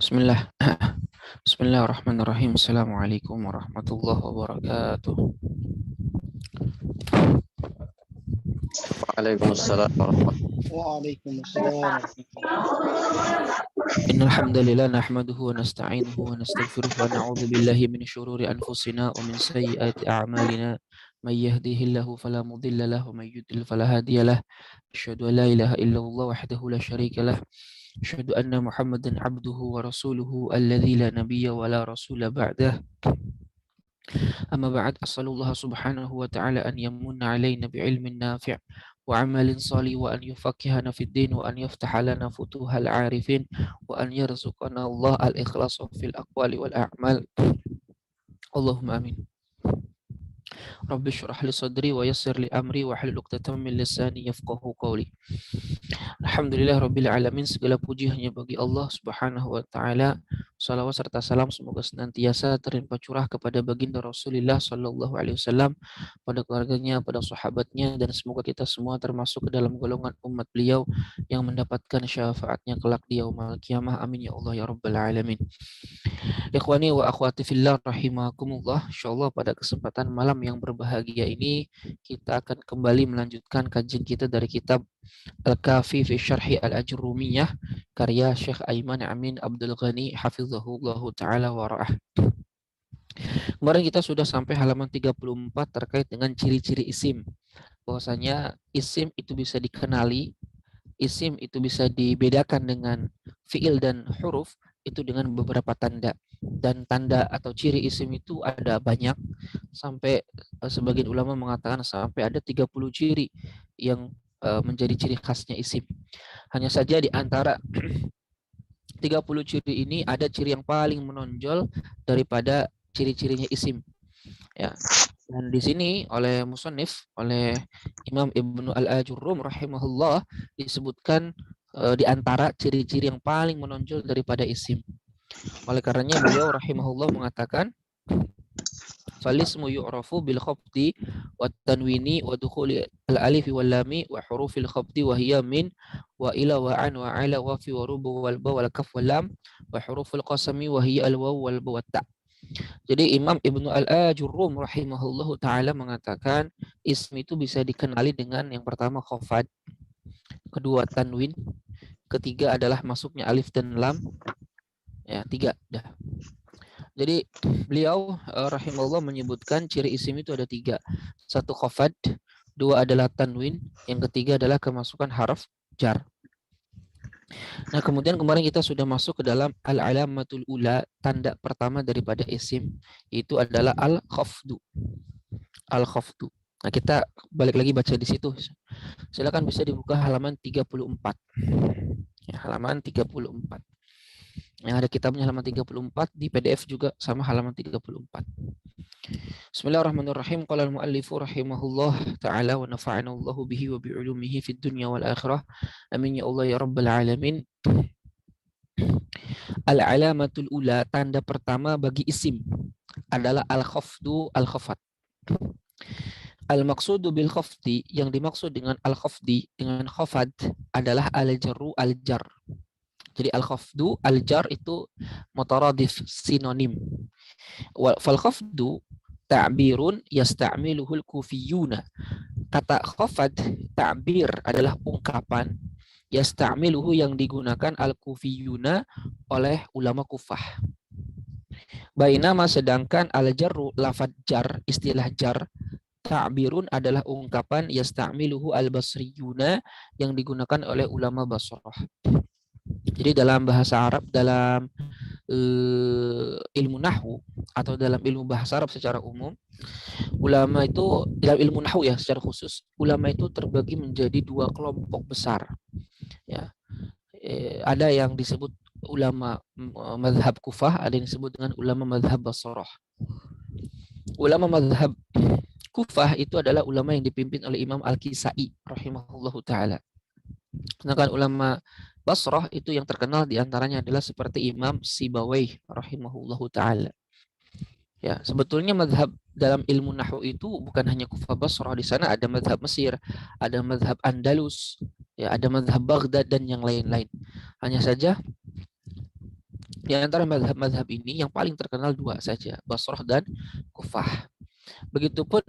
Bismillah. Bismillahirrahmanirrahim. Assalamualaikum warahmatullahi wabarakatuh. Waalaikumsalam warahmatullahi Waalaikumsalam warahmatullahi Innal hamdalillah nahmaduhu wa nasta'inuhu wa nastaghfiruh wa na'udzu billahi min shururi anfusina wa min sayyiati a'malina. May yahdihillahu fala mudilla lahu wa may yudlil fala hadiya lahu. Asyhadu an la ilaha illallah wahdahu la syarika lah. Asyhadu anna Muhammadan abduhu wa rasuluhu alladzi la nabiyya wa la rasula ba'dah. أما بعد أسأل الله سبحانه وتعالى أن يمن علينا بعلم نافع وعمل صالح وأن يفقهنا في الدين وأن يفتح لنا فتوح العارفين وأن يرزقنا الله الإخلاص في الأقوال والأعمال اللهم آمين. Rabbi syrah li sadri wa yassir li amri wa hlul 'uqdatam min lisani yafqahu qawli. Alhamdulillah rabbil alamin, segala puji hanya bagi Allah Subhanahu wa taala. Salawat serta salam semoga senantiasa terlimpah curah kepada baginda Rasulullah sallallahu alaihi wasallam, pada keluarganya, pada sahabatnya, dan semoga kita semua termasuk ke dalam golongan umat beliau yang mendapatkan syafaatnya kelak di yaumul qiyamah. Amin ya Allah ya rabbal alamin. Ikhwani wa akhwati fillah rahimakumullah. Insyaallah pada kesempatan malam yang berbahagia ini kita akan kembali melanjutkan kajian kita dari kitab Al-Kafi fi Syarhi Al-Ajrumiyah karya Syekh Aiman Amin Abdul Ghani hafizahullahu taala wa ra'ah. Kemarin kita sudah sampai halaman 34 terkait dengan ciri-ciri isim. Bahwasanya isim itu bisa dikenali, isim itu bisa dibedakan dengan fiil dan huruf itu dengan beberapa tanda. Dan tanda atau ciri isim itu ada banyak, sampai sebagian ulama mengatakan sampai ada 30 ciri yang menjadi ciri khasnya isim. Hanya saja di antara 30 ciri ini ada ciri yang paling menonjol daripada ciri-cirinya isim. Ya. Dan di sini oleh musannif, oleh Imam Ibnu Al-Ajurrum rahimahullah disebutkan di antara ciri-ciri yang paling menonjol daripada isim. Oleh karenanya beliau rahimahullah mengatakan falismu yu'rafu bil khafdi wat tanwini wa dukhuli al alif wal lami wa hurufil khafdi wa hiya min wa ila wa an wa ala wa fi wa rubu wal ba wal kaf wal lam wa huruful qasami wa hiya al waw wal ba wat ta. Jadi Imam Ibnu Al-Ajurrum rahimahullahu taala mengatakan ism itu bisa dikenali dengan yang pertama khafad, kedua tanwin, ketiga adalah masuknya alif dan lam. Ya, tiga dah. Jadi beliau rahimahullah menyebutkan ciri isim itu ada tiga. Satu khafad, dua adalah tanwin, yang ketiga adalah kemasukan harf jar. Nah, kemudian kemarin kita sudah masuk ke dalam al-alamatul ula, tanda pertama daripada isim, itu adalah al-khafdu. Al-khafdu. Nah, kita balik lagi baca di situ. Silakan bisa dibuka halaman 34. Ya, halaman 34. Yang ada kitabnya halaman 34, di PDF juga sama halaman 34. Bismillahirrahmanirrahim. Qala al-muallifu rahimahullah ta'ala wa nafa'ana Allahu bihi wa bi'ulumihi fid dunya wal akhirah. Amin ya Allah ya rabbal alamin. Al-alamatul ula, tanda pertama bagi isim adalah al-khafdu, al-khafat. Al-maqsudu bil khafdi, yang dimaksud dengan al-khafdi, dengan khafad adalah al-jarru, al-jar. Jadi al-khafdu, al-jar itu mutaradif, sinonim. Fal khafdu ta'birun yasta'miluhul kufiyuna. Kata khafad, ta'bir adalah ungkapan, yasta'miluhu yang digunakan al-kufiyuna oleh ulama Kufah. Bainama sedangkan al-jarru, lafad jar, istilah jar, ta'birun adalah ungkapan yasta'miluhu al-basriyuna yang digunakan oleh ulama Basrah. Jadi dalam bahasa Arab, dalam ilmu nahwu atau dalam ilmu bahasa Arab secara umum, ulama itu dalam ilmu nahwu ya secara khusus, ulama itu terbagi menjadi dua kelompok besar. Ya, ada yang disebut ulama mazhab Kufah, ada yang disebut dengan ulama mazhab Basrah. Ulama mazhab Kufah itu adalah ulama yang dipimpin oleh Imam Al-Kisai rahimahullahu taala. Sedangkan ulama Basrah itu yang terkenal diantaranya adalah seperti Imam Sibawayh rahimahullahu ta'ala. Ya, sebetulnya mazhab dalam ilmu nahwu itu bukan hanya Kufah Basrah, di sana ada mazhab Mesir, ada mazhab Andalus, ya, ada mazhab Baghdad dan yang lain-lain. Hanya saja Di antara madhab ini yang paling terkenal dua saja, Basrah dan Kufah. Begitupun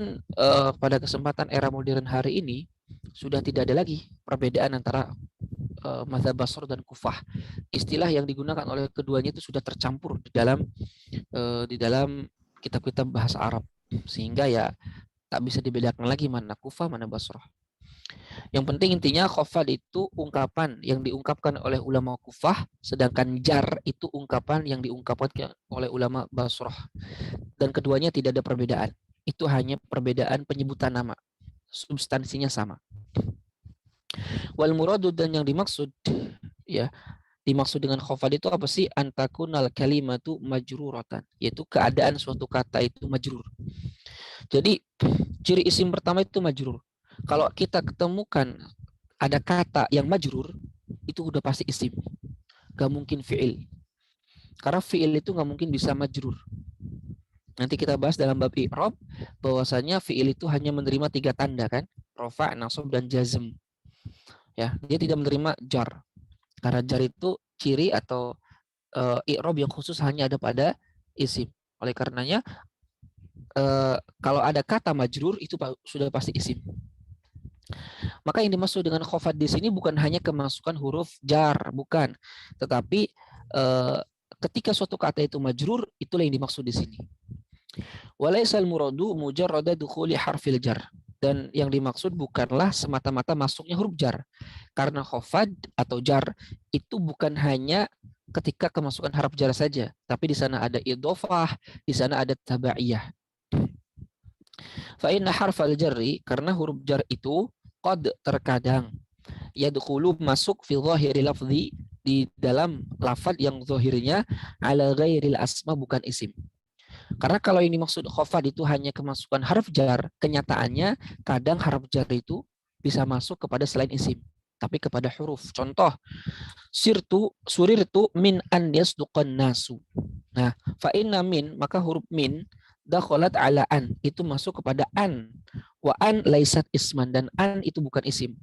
pada kesempatan era modern hari ini sudah tidak ada lagi perbedaan antara mazhab Basrah dan Kufah. Istilah yang digunakan oleh keduanya itu sudah tercampur di dalam kitab-kitab bahasa Arab, sehingga ya tak bisa dibedakan lagi mana Kufah mana Basrah. Yang penting intinya khafad itu ungkapan yang diungkapkan oleh ulama Kufah, sedangkan jar itu ungkapan yang diungkapkan oleh ulama Basrah. Dan keduanya tidak ada perbedaan. Itu hanya perbedaan penyebutan nama. Substansinya sama. Wal muradu, dan yang dimaksud, ya, dimaksud dengan khafad itu apa sih? Antakunal kalimatu majruratan, yaitu keadaan suatu kata itu majrur. Jadi ciri isim pertama itu majrur. Kalau kita ketemukan ada kata yang majrur, itu udah pasti isim. Gak mungkin fi'il. Karena fi'il itu gak mungkin bisa majrur. Nanti kita bahas dalam bab i'rab bahwasanya fi'il itu hanya menerima 3 tanda kan? Rafa, nasab, dan jazm. Ya, dia tidak menerima jar. Karena jar itu ciri atau i'rab yang khusus hanya ada pada isim. Oleh karenanya kalau ada kata majrur itu sudah pasti isim. Maka yang dimaksud dengan khafad di sini bukan hanya kemasukan huruf jar, bukan. Tetapi ketika suatu kata itu majrur, itulah yang dimaksud di sini. Walaisal muradu mujarrada dukhuli harfil jar. Dan yang dimaksud bukanlah semata-mata masuknya huruf jar. Karena khafad atau jar itu bukan hanya ketika kemasukan harf jar saja, tapi di sana ada idhofah, di sana ada tabaiyah. Fa inna harfal jarri, karena huruf jar itu qad, terkadang, yadkhulu, masuk, fi dhahiri lafzi, di dalam lafaz yang zahirnya ala ghairil asma, bukan isim. Karena kalau ini maksud khafad itu hanya kemasukan harf jar, kenyataannya kadang harf jar itu bisa masuk kepada selain isim, tapi kepada huruf. Contoh, surirtu min an yasduqan nasu. Nah, fa inna min, maka huruf min dakhalat ala an, itu masuk kepada an. Wa an laisat isman, dan an itu bukan isim.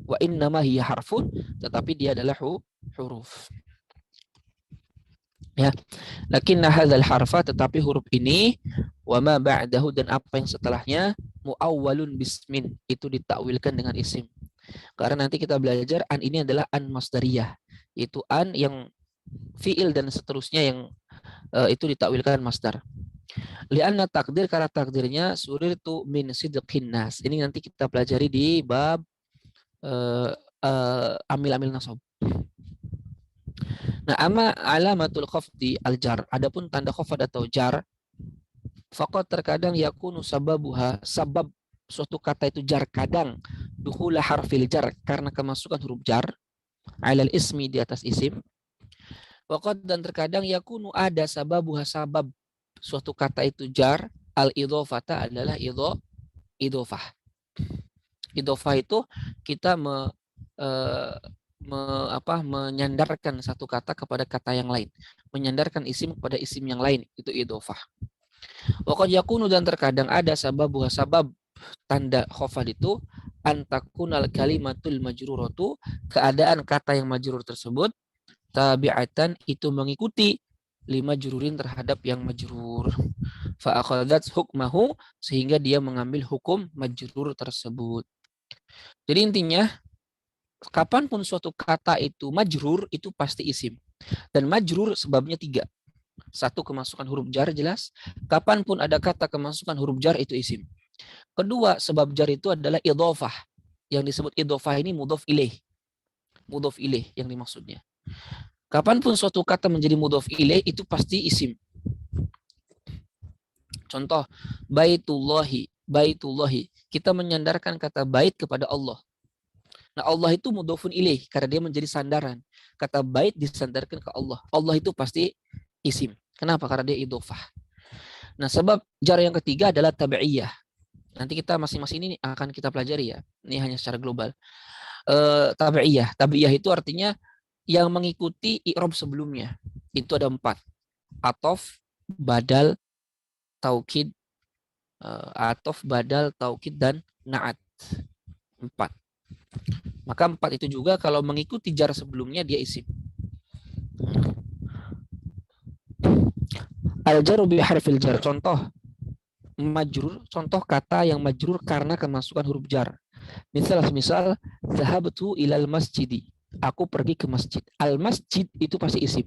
Wa innama hiya harfun, tetapi dia adalah huruf. Ya, lakinna hadzal harfa, tetapi huruf ini, wa ma ba'dahu, dan apa yang setelahnya, muawwalun bismin, itu ditakwilkan dengan isim. Karena nanti kita belajar an ini adalah an masdariyah, itu an yang fiil dan seterusnya yang itu ditakwilkan masdar. Lianna takdir, karena takdirnya surirtu min sidqin nas. Ini nanti kita pelajari di bab amil-amil nasab. Nah, amma alamatul khafdi al-jar, adapun tanda khafad atau jar, faqad, terkadang, yakunu sababuha, sabab suatu kata itu jar kadang, dukhula harfil jar, karena kemasukan huruf jar, alal ismi, di atas isim. Waqad, dan terkadang, yakunu, ada, sababuha, sabab suatu kata itu jar, al-idhofata, adalah idhofah. Idhofah itu kita menyandarkan satu kata kepada kata yang lain, menyandarkan isim kepada isim yang lain, itu idhofah. Waqad yakunu, dan terkadang ada, sabab tanda khafad itu, antakunal kalimatul majruratu, keadaan kata yang majrur tersebut, tabi'atan, itu mengikuti, lima jururin, terhadap yang majrur. Fa akhadhat hukmahu, sehingga dia mengambil hukum majrur tersebut. Jadi intinya, kapanpun suatu kata itu majrur, itu pasti isim. Dan majrur sebabnya 3. 1, kemasukan huruf jar, jelas. Kapanpun ada kata kemasukan huruf jar, itu isim. Kedua, sebab jar itu adalah idhofah. Yang disebut idhofah ini mudhof ilaih. Mudhof ilaih yang dimaksudnya. Kapanpun suatu kata menjadi mudhof ilaih, itu pasti isim. Contoh, baitullahi. Baitullahi. Kita menyandarkan kata bait kepada Allah. Nah, Allah itu mudhofun ilaih karena dia menjadi sandaran. Kata bait disandarkan ke Allah. Allah itu pasti isim. Kenapa? Karena dia idhofah. Nah, sebab jar yang ketiga adalah tabi'iyah. Nanti kita masing-masing ini akan kita pelajari ya. Ini hanya secara global. Tabi'iyah. Tabi'iyah itu artinya yang mengikuti i'rab sebelumnya. Itu ada 4. Atof, badal, taukid, atof, badal, taukid, dan na'at. 4. Maka 4 itu juga kalau mengikuti jar sebelumnya dia isim. Al-jarru bi harfil jar. Contoh majrur, contoh kata yang majrur karena kemasukan huruf jar. Misal zahabtu ilal masjidi. Aku pergi ke masjid. Al masjid itu pasti isim.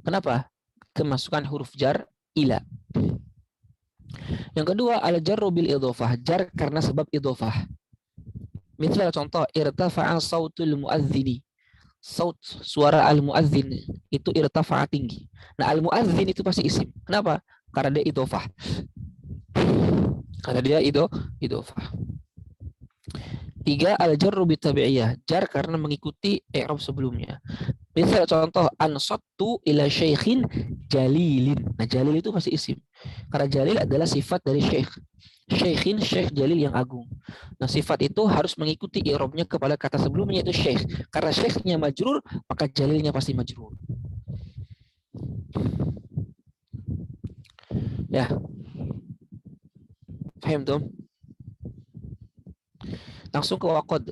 Kenapa? Kemasukan huruf jar ila. Yang kedua al jarru bil idhofah. Jar karena sebab idhofah. Misal contoh irtafa'a sautul muadzini. Saut suara al muadzin itu irtafa'a tinggi. Nah al muadzin itu pasti isim. Kenapa? Karena dia idhofah. Karena dia idhofah. 3 al jarru bi tabi'iyah. Jar karena mengikuti i'rab sebelumnya. Misal contoh ansattu ila syaikhin jalilin. Nah jalil itu pasti isim. Karena jalil adalah sifat dari syekh. Syaikhin, syekh jalil yang agung. Nah sifat itu harus mengikuti i'rabnya kepada kata sebelumnya itu syekh. Karena syekhnya majrur, maka jalilnya pasti majrur. Ya. Paham tuh? Langsung ke waqad.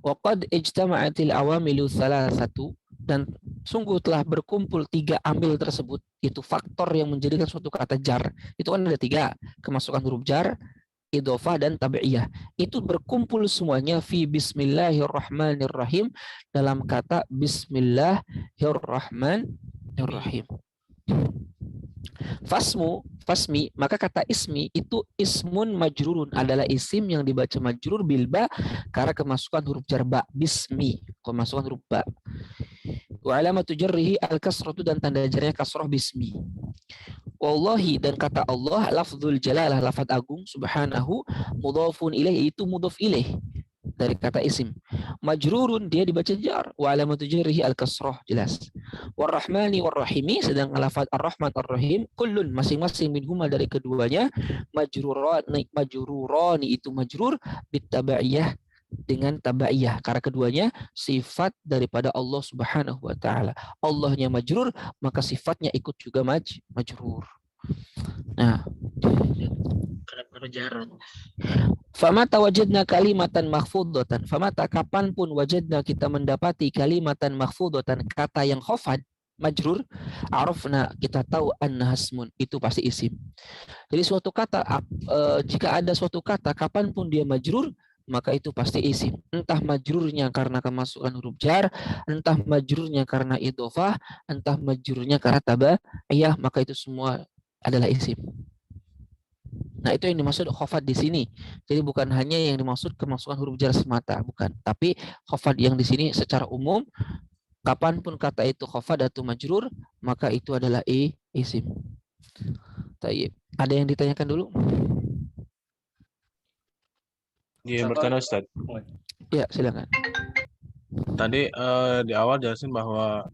Waqad ijtama'atil awamilu thalathatu, dan sungguh telah berkumpul 3 amil tersebut, itu faktor yang menjadikan suatu kata jar. Itu kan ada 3, kemasukan huruf jar, idhofah dan tabi'iyah. Itu berkumpul semuanya fi bismillahirrahmanirrahim, dalam kata bismillahirrahmanirrahim. Fasmi, maka kata ismi itu ismun majrurun, adalah isim yang dibaca majrur bilba karena kemasukan huruf jar ba, bismi, kemasukan huruf ba. Wa alamatu jarrihi al-kasratu, dan tanda jarnya kasrah bismi. Wallahi, dan kata Allah lafzul jalalah, lafaz agung, subhanahu, mudhafun ilaih, itu mudhaf ilaih dari kata isim. Majrurun, dia dibaca jar. Wa alamatu jarrihi al-kasrah, jelas. Warrahmani warrahimi, sedang lafaz ar-rahman ar-rahim, kullun, masing-masing minhuma dari keduanya, majrurani itu majrur bitabaiyah, dengan tabaiyah, karena keduanya sifat daripada Allah Subhanahu wa taala. Allahnya majrur, maka sifatnya ikut juga majrur. Nah, Kenapa jar? famata wajadna kalimatan mahfudhatan. Famata, kapanpun wajadna, kita mendapati kalimatan mahfudhatan, kata yang khafad majrur, arafna, kita tahu anna hasmun, itu pasti isim. Jadi suatu kata, jika ada suatu kata kapanpun dia majrur, maka itu pasti isim. Entah majrurnya karena kemasukan huruf jar, entah majrurnya karena idhofah, entah majrurnya karena tabaiyah, maka itu semua adalah isim. Nah, itu yang dimaksud khafad di sini. Jadi bukan hanya yang dimaksud kemasukan huruf jar semata, bukan. Tapi khafad yang di sini secara umum, kapanpun kata itu khafad atau majrur, maka itu adalah isim. Tayyib. Ada yang ditanyakan dulu? Iya, bertanya Ustaz. Ya, silakan. Tadi di awal jelasin bahwa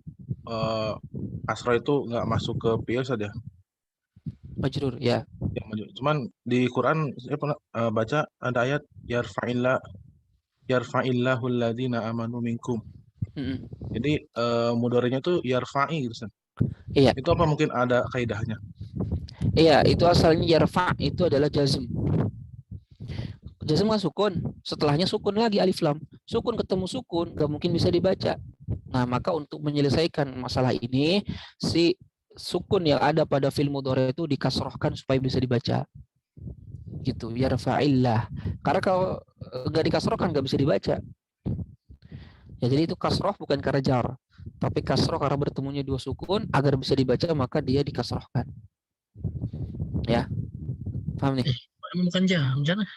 kasroh itu nggak masuk ke fi'il Ustaz ya. Majrur, ya. Yang majrur. Cuman di Quran saya pernah baca ada ayat yarfa'illahu alladhina amanu minkum. Jadi mudhari'nya itu yarfa'i gitu Ustaz. Iya. Itu apa mungkin ada kaidahnya? Iya, itu asalnya yarfa, itu adalah jazm. Jazm kan sukun, setelahnya sukun lagi alif lam. Sukun ketemu sukun, gak mungkin bisa dibaca. Nah, maka untuk menyelesaikan masalah ini, si sukun yang ada pada fi'il mudhari itu dikasrohkan supaya bisa dibaca. Gitu, yarfa'illah. Karena kalau gak dikasrohkan gak bisa dibaca. Ya, jadi itu kasroh bukan karena jar, tapi kasroh karena bertemunya 2 sukun, agar bisa dibaca maka dia dikasrohkan. Ya, paham nih? Bukan jam, jangan.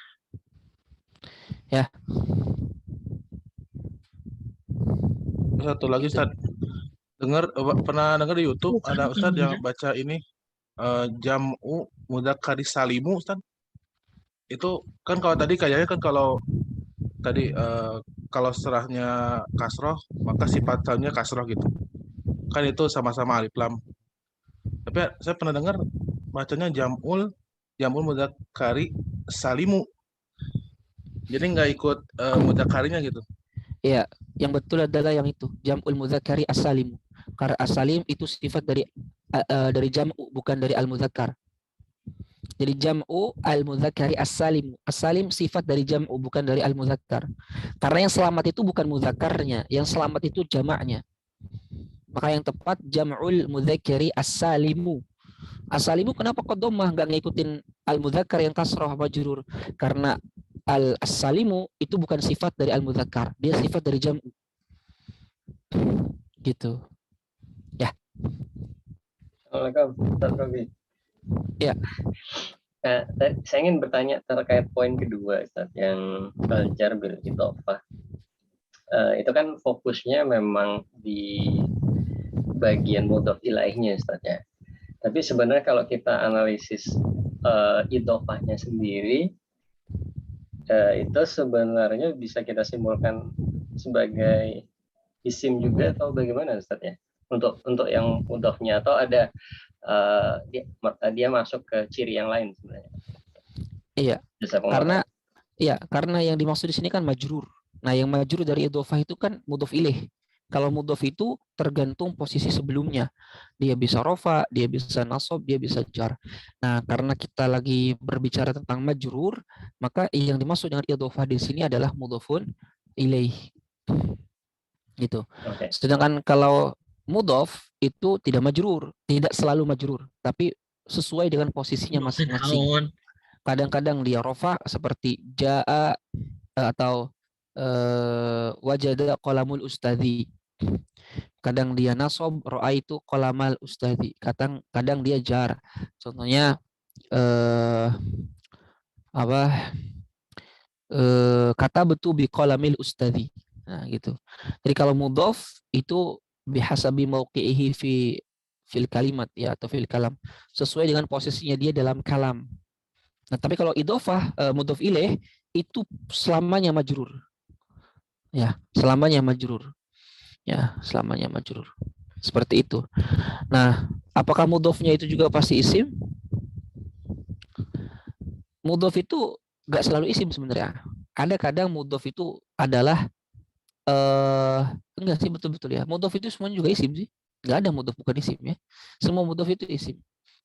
Ya. Satu lagi Ustaz. Pernah dengar di YouTube ada Ustaz yang baca ini jam'u mudzakkari salimu Ustaz. Itu kan kalau tadi kayaknya kan kalau tadi kalau serahnya kasroh maka sifatnya kasroh gitu. Kan itu sama-sama alif lam. Tapi saya pernah dengar bacanya jam'ul mudzakkari salimu. Jadi nggak ikut mudzakkarinya gitu. Iya, yang betul adalah yang itu, jam'ul mudzakkari as-salim. Karena as-salim itu sifat dari jam'u, bukan dari al-mudzakkar. Jadi jam'u al-mudzakkari as-salim. As-salim sifat dari jam'u, bukan dari al-mudzakkar. Karena yang selamat itu bukan mudzakarnya, yang selamat itu jamaknya. Maka yang tepat jam'ul mudzakkari as-salimu. As-salimu kenapa kok dhammah nggak ngikutin al-mudzakkar yang kasrah majrur? Karena as-salimu itu bukan sifat dari al-mudzakkar, dia sifat dari jam'u. Gitu. Ya. Assalamualaikum, Ustaz Robi. Ya. Saya ingin bertanya terkait poin kedua, Ustaz, yang al-jar bil idhofah. Itu kan fokusnya memang di bagian mudhof ilaihnya, Ustaz, ya. Tapi sebenarnya kalau kita analisis idhofahnya sendiri, itu sebenarnya bisa kita simpulkan sebagai isim juga atau bagaimana, Ustaz, ya? Untuk yang mudhofnya, atau ada dia masuk ke ciri yang lain sebenarnya? Iya. Bisa penguatan. Karena yang dimaksud di sini kan majrur. Nah, yang majrur dari idhofah itu kan mudhof ilaih. Kalau mudhof itu tergantung posisi sebelumnya. Dia bisa rofa, dia bisa nasab, dia bisa jar. Nah, karena kita lagi berbicara tentang majrur, maka yang dimaksud dengan idhofah di sini adalah mudhofun ilaih. Gitu. Okay. Sedangkan kalau mudhof itu tidak majrur, tidak selalu majrur, tapi sesuai dengan posisinya masing-masing. Kadang-kadang dia rofa seperti jaa atau wajada qalamul ustadzi. Kadang dia nasab, ra'aitu qalamal ustadzi. Kadang dia jar. Contohnya kata betul bi qalamil ustadzi. Nah, gitu. Jadi kalau mudhof itu bihasabi mauqi'ihi fil kalimat ya, atau fil kalam, sesuai dengan posisinya dia dalam kalam. Nah, tapi kalau idhofah mudhof ilaih itu selamanya majrur. Ya, selamanya majrur. Ya, selamanya majrur. Seperti itu. Nah, apakah mudhofnya itu juga pasti isim? Mudhof itu enggak selalu isim sebenarnya. Ada kadang mudhof itu adalah enggak sih, betul-betul ya. Mudhof itu semuanya juga isim sih. Enggak ada mudhof bukan isim ya. Semua mudhof itu isim.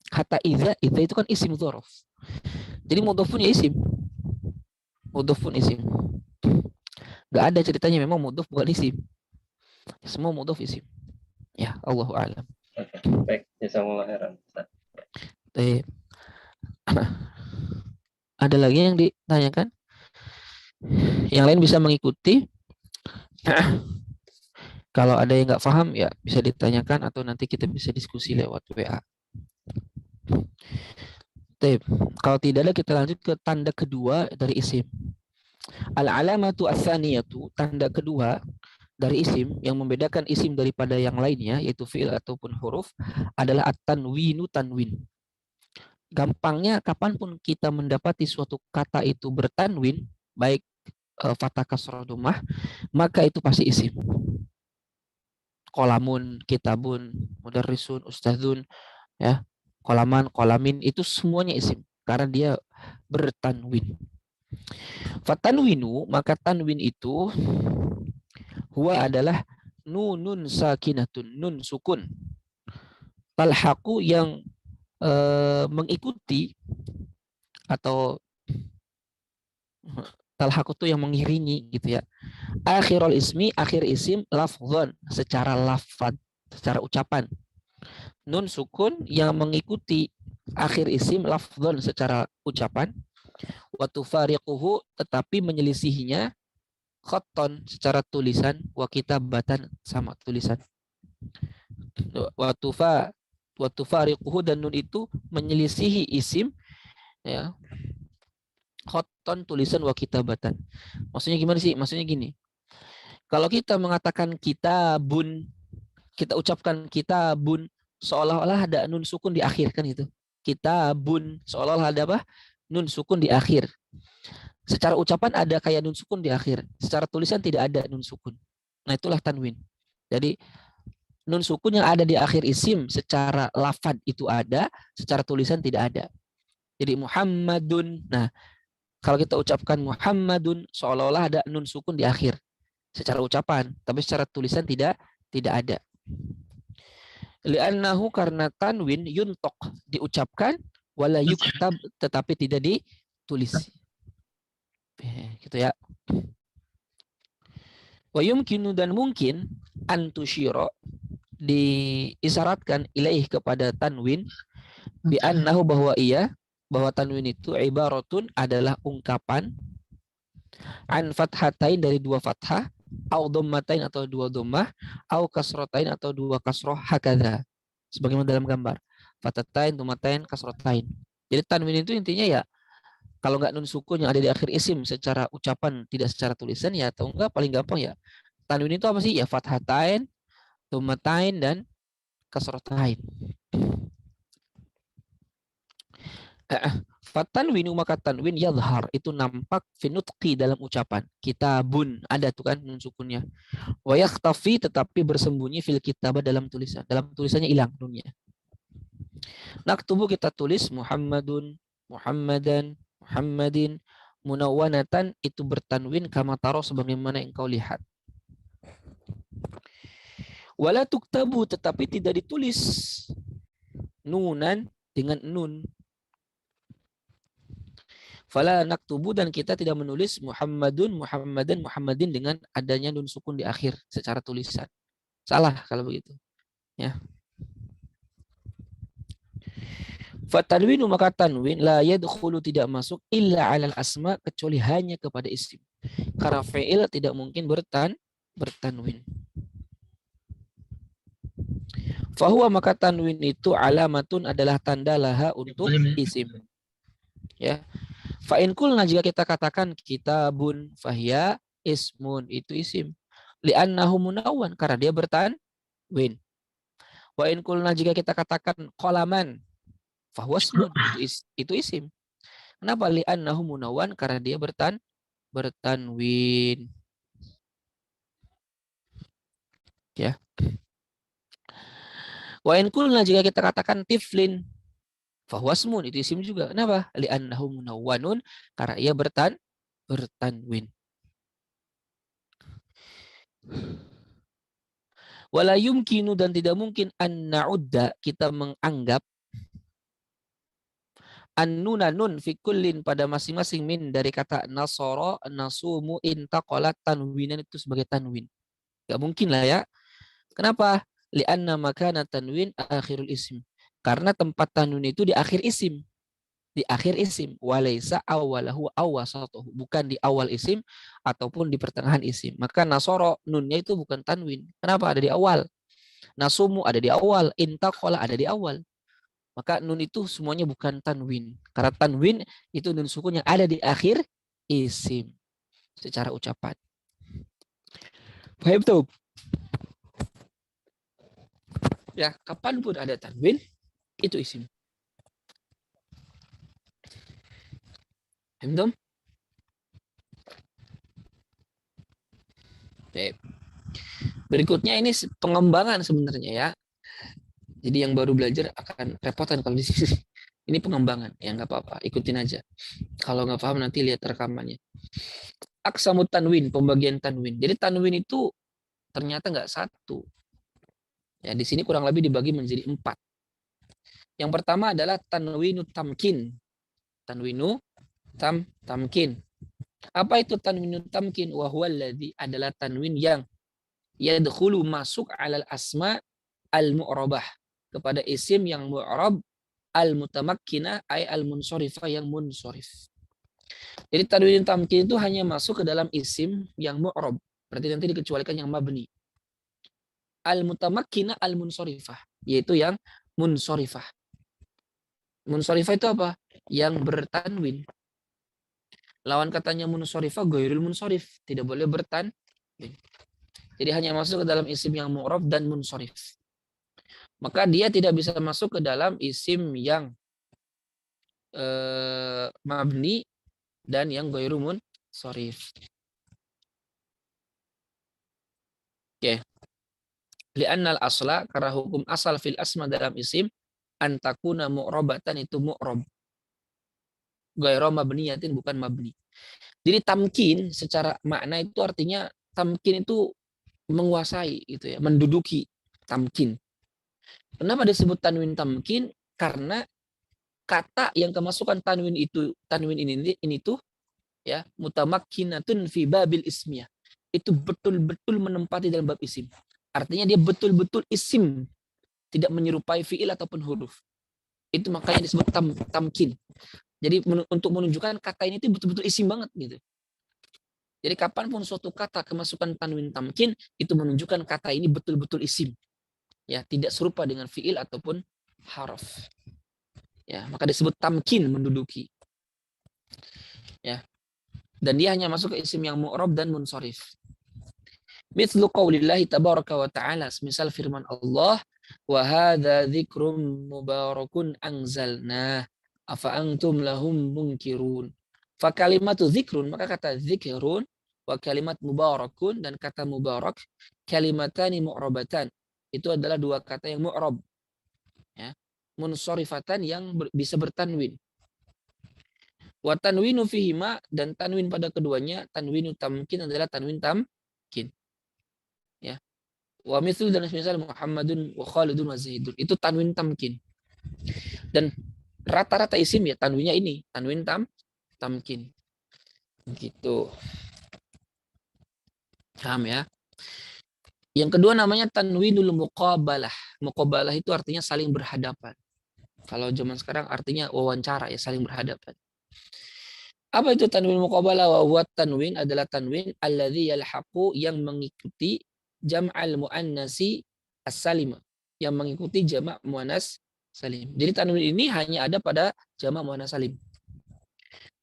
Kata idza itu kan isim dzaraf. Jadi mudhof pun ya isim. Mudhof pun isim. Enggak ada ceritanya memang mudhof bukan isim. Semua mudhof isim. Ya, Allahu a'lam. Oke, baik. Jazakumullah khairan. Ada lagi yang ditanyakan? Yang lain bisa mengikuti. Kalau ada yang nggak paham ya bisa ditanyakan atau nanti kita bisa diskusi lewat WA. Kalau tidak ada kita lanjut ke tanda kedua dari isim. Al-alamatu ats-tsaniyatu, tanda kedua dari isim yang membedakan isim daripada yang lainnya yaitu fi'il ataupun huruf adalah at-tanwinu, tanwin. Gampangnya kapanpun kita mendapati suatu kata itu bertanwin, baik fathah kasrah dhammah, maka itu pasti isim. Qolamun, kitabun, mudarrisun, ustadzun, ya, qolaman, qolamin, itu semuanya isim karena dia bertanwin. Fatanwinu, maka tanwin itu huwa adalah nunun sakinatun, nun sukun, talhaqu yang mengikuti, atau talhaqu itu yang mengiringi gitu ya, akhirul ismi, akhir isim, lafzon, secara lafad, secara ucapan. Nun sukun yang mengikuti akhir isim lafzon secara ucapan, wa tufariquhu, tetapi menyelisihinya, khatton, secara tulisan, wa kitabatan, sama tulisan. Wa tufariquhu, dan nun itu menyelisihi isim ya, khatton, tulisan, wa kitabatan. Maksudnya gimana sih? Maksudnya gini. Kalau kita mengatakan kitabun, kita ucapkan kitabun, seolah-olah ada nun sukun di akhir kan itu. Kitabun, seolah-olah ada apa? Nun sukun di akhir. Secara ucapan ada kayak nun sukun di akhir. Secara tulisan tidak ada nun sukun. Nah, itulah tanwin. Jadi nun sukun yang ada di akhir isim secara lafad itu ada, secara tulisan tidak ada. Jadi Muhammadun. Nah, kalau kita ucapkan Muhammadun, seolah-olah ada nun sukun di akhir secara ucapan, tapi secara tulisan tidak ada. Li'annahu, karena tanwin yuntok, diucapkan, wala yuktab, tetapi tidak ditulis. Gitu ya. Wa yumkinu, dan mungkin, antusyiro, diisyaratkan ilaih kepada tanwin bi annahu bahwa tanwin itu ibaratun adalah ungkapan an fathatain dari dua fathah, au dhammatain atau dua dhammah, au kasratain atau dua kasroh hakadha. Sebagaimana dalam gambar. Fathatain, dhammatain, kasratain. Jadi tanwin itu intinya ya kalau nggak nun sukun yang ada di akhir isim secara ucapan tidak secara tulisan ya atau enggak paling gampang ya tanwin itu apa sih ya fathatain, dhammatain dan kasratain. Fatanwinu maka tanwin yadhar itu nampak finutqi dalam ucapan. Kitabun ada tuh kan nun sukunnya. Wa yakhtafi tetapi bersembunyi fil kitabah dalam tulisan. Dalam tulisannya hilang nunnya. Naktubu kita tulis Muhammadun, Muhammadan, Muhammadin, munawwanatan itu bertanwin kama taro sebagaimana engkau lihat. Wala tuktabu tetapi tidak ditulis nunan dengan nun. Fala naktubu dan kita tidak menulis Muhammadun, Muhammadan, Muhammadin dengan adanya nun sukun di akhir secara tulisan. Salah kalau begitu. Ya. Fatanwinu maka tanwin la yadkhulu tidak masuk illa alal asma kecuali hanya kepada isim. Karena fi'il tidak mungkin bertanwin. Fahuwa maka tanwin itu alamatun adalah tanda laha untuk isim. Ya. Fa'in kulna jika kita katakan kitabun fahya ismun itu isim. Li'annahu munawwan karena dia bertanwin. Wa'in kulna jika kita katakan qalaman fahuwa ismun itu isim. Kenapa? Li'annahu munawwan karena dia bertanwin. Ya. Wa'in kulna jika kita katakan tiflin fahuasmun itu isim juga. Kenapa? Li'annahu munawwanun karena ia bertanwin. Wala yumkinu dan tidak mungkin an na'udda kita menganggap an-nuna nun fi kullin pada masing-masing min dari kata nasara, nasumu, intaqalat tanwinan itu sebagai tanwin. Gak mungkin lah ya. Kenapa? Li'anna makana tanwin akhirul ism. Karena tempat tanwin itu di akhir isim. Di akhir isim. Walaysa awalahu awasatuhu. Bukan di awal isim ataupun di pertengahan isim. Maka nasoro nunnya itu bukan tanwin. Kenapa? Ada di awal. Nasumu ada di awal. Intaqala ada di awal. Maka nun itu semuanya bukan tanwin. Karena tanwin itu nun sukun yang ada di akhir isim. Secara ucapan. Paham tuh? Ya, kapanpun ada tanwin, itu isim. Paham? Oke. Berikutnya ini pengembangan sebenarnya ya. Jadi yang baru belajar akan repotan kalau di sini. Ini pengembangan, ya nggak apa-apa, ikutin aja. Kalau nggak paham nanti lihat rekamannya. Aqsamut tanwin, pembagian tanwin. Jadi tanwin itu ternyata nggak satu. Ya, di sini kurang lebih dibagi menjadi 4. Yang pertama adalah tanwinu tamkin. Tanwinu tamkin. Apa itu tanwinu tamkin? Wa huwa alladzi adalah tanwin yang yadkhulu masuk alal asma al-mu'rabah kepada isim yang mu'rab al-mutamakkina ay al-munsharifah yang munsharif. Jadi tanwin tamkin itu hanya masuk ke dalam isim yang mu'rab. Berarti nanti dikecualikan yang mabni. Al-mutamakkina al-munsharifah, yaitu yang munsharifah. Munsharifah itu apa? Yang bertanwin. Lawan katanya munsharifah ghairul munsharif, tidak boleh bertanwin. Jadi hanya masuk ke dalam isim yang mu'rab dan munsharif. Maka dia tidak bisa masuk ke dalam isim yang mabni dan yang ghairu munsharif. Oke. Li'annal asla karena hukum asal fil asma dalam isim antakuna mu'rabatan itu mu'rab. Ghairu mabniyatin bukan mabni. Jadi tamkin secara makna itu artinya tamkin itu menguasai gitu ya, menduduki tamkin. Kenapa disebut tanwin tamkin? Karena kata yang kemasukan tanwin ini tuh ya mutamakkinatun fi babil ismiyah. Itu betul-betul menempati dalam bab isim. Artinya dia betul-betul isim, tidak menyerupai fiil ataupun huruf. Itu makanya disebut tamkin. Jadi untuk menunjukkan kata ini itu betul-betul isim banget gitu. Jadi kapanpun suatu kata kemasukan tanwin tamkin, itu menunjukkan kata ini betul-betul isim. Ya, tidak serupa dengan fiil ataupun harf. Ya, maka disebut tamkin, menduduki. Ya. Dan dia hanya masuk ke isim yang mu'rab dan munsharif. Mithlu qaulillahi tabaraka wa ta'ala, misal firman Allah, wa hadza dzikrum mubarakun anzalna afa antum lahum munkirun. Fa kalimatu dzikrun, maka kata dzikrun, wa kalimat mubarakun, dan kata mubarak, kalimatani mu'rabatan. Itu adalah dua kata yang mu'rab. Ya. Munsharifatan yang bisa bertanwin. Wa tanwinu fihima, dan tanwin pada keduanya, tanwinu tamkin adalah tanwin tamkin. Ya. Wa mithlu, dan misal Muhammadun wa Khalidun wa Zaidun, itu tanwin tamkin. Dan rata-rata isim ya tanwinnya ini, tanwin tamkin. Gitu. Paham ya? Yang kedua namanya tanwinul muqabalah. Muqabalah itu artinya saling berhadapan. Kalau zaman sekarang artinya wawancara ya, saling berhadapan. Apa itu tanwin muqabalah? Wa huwa tanwin adalah tanwin alladzi yalhaqu, yang mengikuti jam'al muannasi as-salim, yang mengikuti jamak muannas salim. Jadi tanwin ini hanya ada pada jamak muannas salim.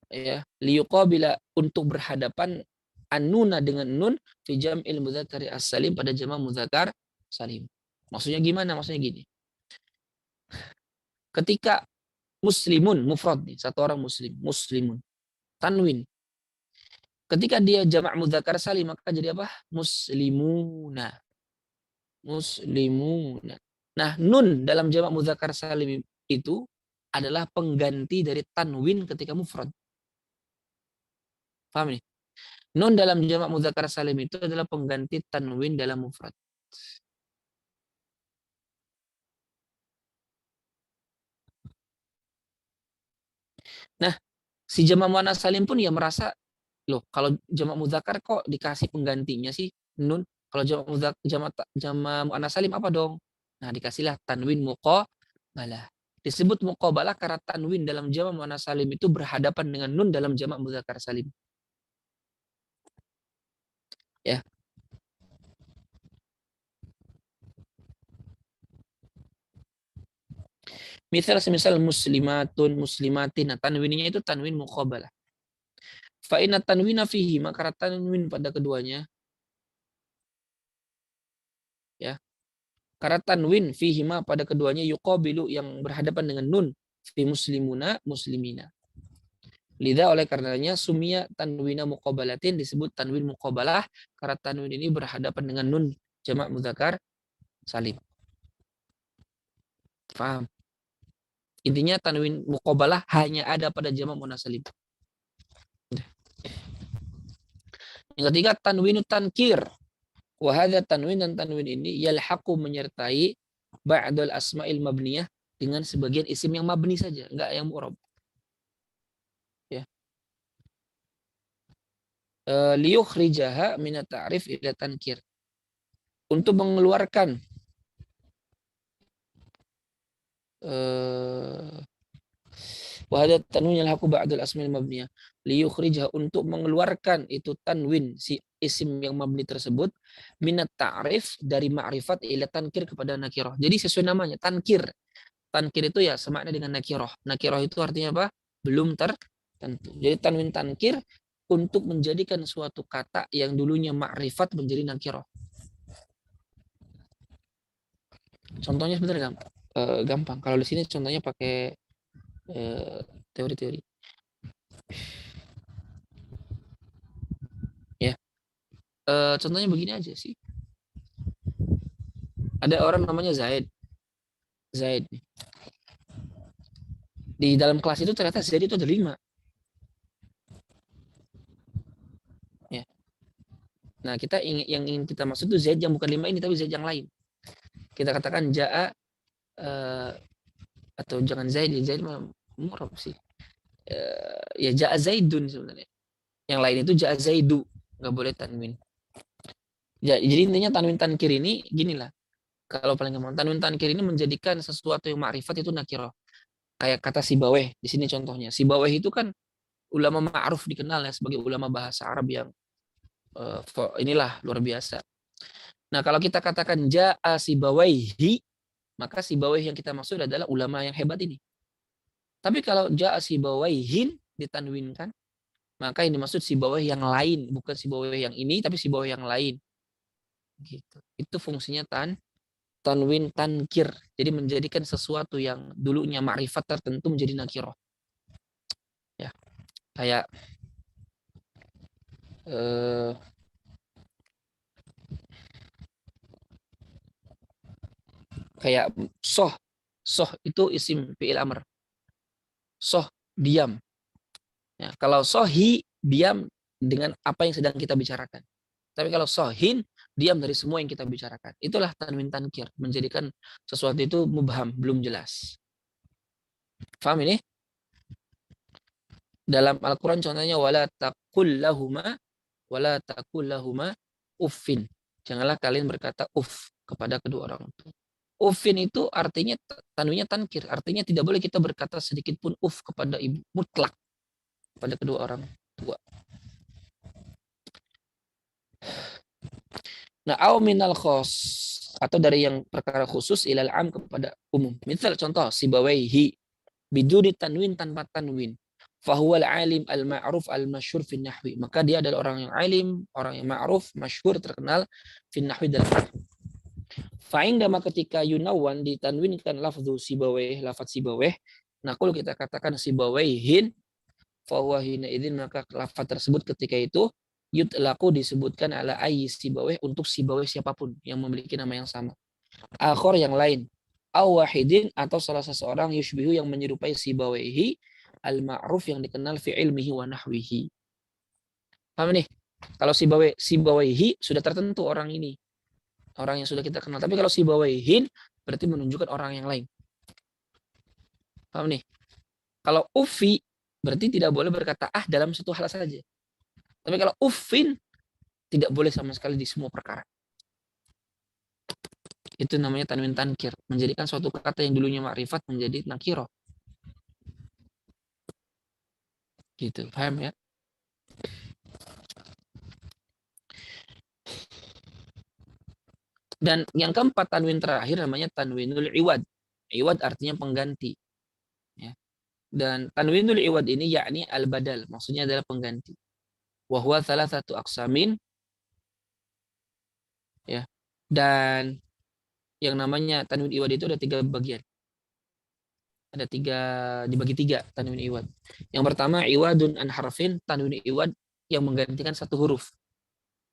Ya, liyuqabila, untuk berhadapan an-nuna dengan nun fi jam'il mudzakkari as-salim, pada jamak mudzakkar salim. Maksudnya gimana? Maksudnya gini. Ketika muslimun mufrad nih, satu orang muslim, muslimun, tanwin. Ketika dia jamak mudzakkar salim, maka jadi apa? Muslimuna. Muslimuna. Nah, nun dalam jamak mudzakkar salim itu adalah pengganti dari tanwin ketika mufrad. Paham nih? Nun dalam jamak mudzakkar salim itu adalah pengganti tanwin dalam mufrad. Nah, si jamak muannas salim pun ya merasa, loh, kalau jamak mudzakkar kok dikasih penggantinya sih nun? Kalau jamak muannas salim apa dong? Nah, dikasihlah tanwin muqabalah. Disebut muqabalah karena tanwin dalam jamak muannas salim itu berhadapan dengan nun dalam jamak mudzakkar salim. Ya. Semisal muslimatun, muslimatin, nah, tanwinnya itu tanwin muqabalah. Fa inna tanwina fihi, maka tanwin pada keduanya, ya. Karena tanwin fihi ma pada keduanya, yuqabilu, yang berhadapan dengan nun, fi muslimuna, muslimina. Lidha, oleh karenanya sumia tanwina muqabalatin, disebut tanwin muqabalah karena tanwin ini berhadapan dengan nun jamak mudzakkar salim. Paham? Intinya tanwin muqabalah hanya ada pada jamak muannas salim. Yang ketiga tanwinu tankir. Wa hadza tanwin, dan tanwin ini yalhaqu, menyertai ba'dal asma'il mabniyah, dengan sebagian isim yang mabni saja, enggak yang mu'rab. Ya. Liyukhrijaha min at-ta'rif ila tankir. Untuk mengeluarkan wa hadza tanwin yalhaqu ba'dal asma'il mabniyah liyukhrijah, untuk mengeluarkan itu tanwin, si isim yang mabni tersebut, minat ta'rif, dari ma'rifat, ila tankir, kepada nakirah. Jadi sesuai namanya, tankir. Tankir itu ya semakna dengan nakirah. Nakirah itu artinya apa? Belum tertentu. Jadi tanwin tankir untuk menjadikan suatu kata yang dulunya ma'rifat menjadi nakirah. Contohnya sebenarnya gampang. Kalau di sini contohnya pakai teori-teori. Ya. Contohnya begini aja sih. Ada orang namanya Zaid. Zaid. Di dalam kelas itu ternyata Zaid itu ada 5. Ya. Nah, yang ingin kita maksud itu Zaid yang bukan 5 ini, tapi Zaid yang lain. Kita katakan Ja'a, atau jangan Zaid, Zaid mah murab sih. Ya Ja'a Zaidun sebenarnya. Yang lain itu Ja'a Zaidu, nggak boleh tanwin. Ya, jadi intinya tanwin tankir ini ginilah. Kalau paling gampang, tanwin tankir ini menjadikan sesuatu yang ma'rifat itu nakirah. Kayak kata Sibaweh di sini contohnya. Sibaweh itu kan ulama ma'ruf dikenal ya sebagai ulama bahasa Arab yang inilah luar biasa. Nah, kalau kita katakan ja'a Sibawaihi, maka Sibawaihi yang kita maksud adalah ulama yang hebat ini. Tapi kalau ja'a Sibawaihin ditanwinkan, maka ini maksud Sibawaihi yang lain, bukan Sibawaihi yang ini, tapi Sibawaihi yang lain. Gitu. Itu fungsinya tanwin tankir. Jadi menjadikan sesuatu yang dulunya ma'rifat tertentu menjadi nakirah. Ya. Kayak kayak soh itu isim fi'il amr. Soh diam. Ya, kalau sohi diam dengan apa yang sedang kita bicarakan. Tapi kalau sohin diam dari semua yang kita bicarakan. Itulah tanwin tankir, menjadikan sesuatu itu mubham, belum jelas. Paham ini? Dalam Al-Quran contohnya wala taqul lahuma uffin. Janganlah kalian berkata uff kepada kedua orang tua. Uffin itu artinya tanwinnya tankir, artinya tidak boleh kita berkata sedikit pun uff kepada ibu, mutlak pada kedua orang tua. Nah, au minal khos atau dari yang perkara khusus ilal am kepada umum. Misal contoh Sibawaihi biduni tanwin tanpa tanwin. Fahuwal alim al-ma'ruf al-masyhur fi nahwi. Maka dia adalah orang yang alim, orang yang ma'ruf, masyhur, terkenal fi nahwi dalam nahwi. Fa'indama ketika yunawan ditanwinkan lafzu Sibawaihi, lafaz Sibawaihi, nakul kita katakan Sibawaihin, fahuwa hina idzin maka lafaz tersebut ketika itu yutlaqu disebutkan ala ayyi Sibawaihi untuk Sibawaihi siapapun yang memiliki nama yang sama. Akhor yang lain. Aw wahidin atau salah seseorang yushbihu yang menyerupai Sibawaihi al-ma'ruf yang dikenal fi ilmihi wa nahwihi. Paham nih? Kalau Sibawaihi sudah tertentu orang ini. Orang yang sudah kita kenal. Tapi kalau Sibawaihin berarti menunjukkan orang yang lain. Paham nih? Kalau ufi berarti tidak boleh berkata dalam satu hal saja. Tapi kalau ufin tidak boleh sama sekali di semua perkara. Itu namanya tanwin tankir. Menjadikan suatu kata yang dulunya ma'rifat menjadi nakirah. Gitu. Paham ya? Dan yang keempat tanwin terakhir namanya tanwinul iwad. Iwad artinya pengganti. Ya. Dan tanwinul iwad ini yakni al-badal. Maksudnya adalah pengganti. Wahwa salah satu aksamin. Ya. Dan yang namanya tanwin iwad itu ada 3 bagian. Ada dibagi 3 tanwin iwad. Yang pertama iwadun an harfin, tanwin iwad yang menggantikan satu huruf.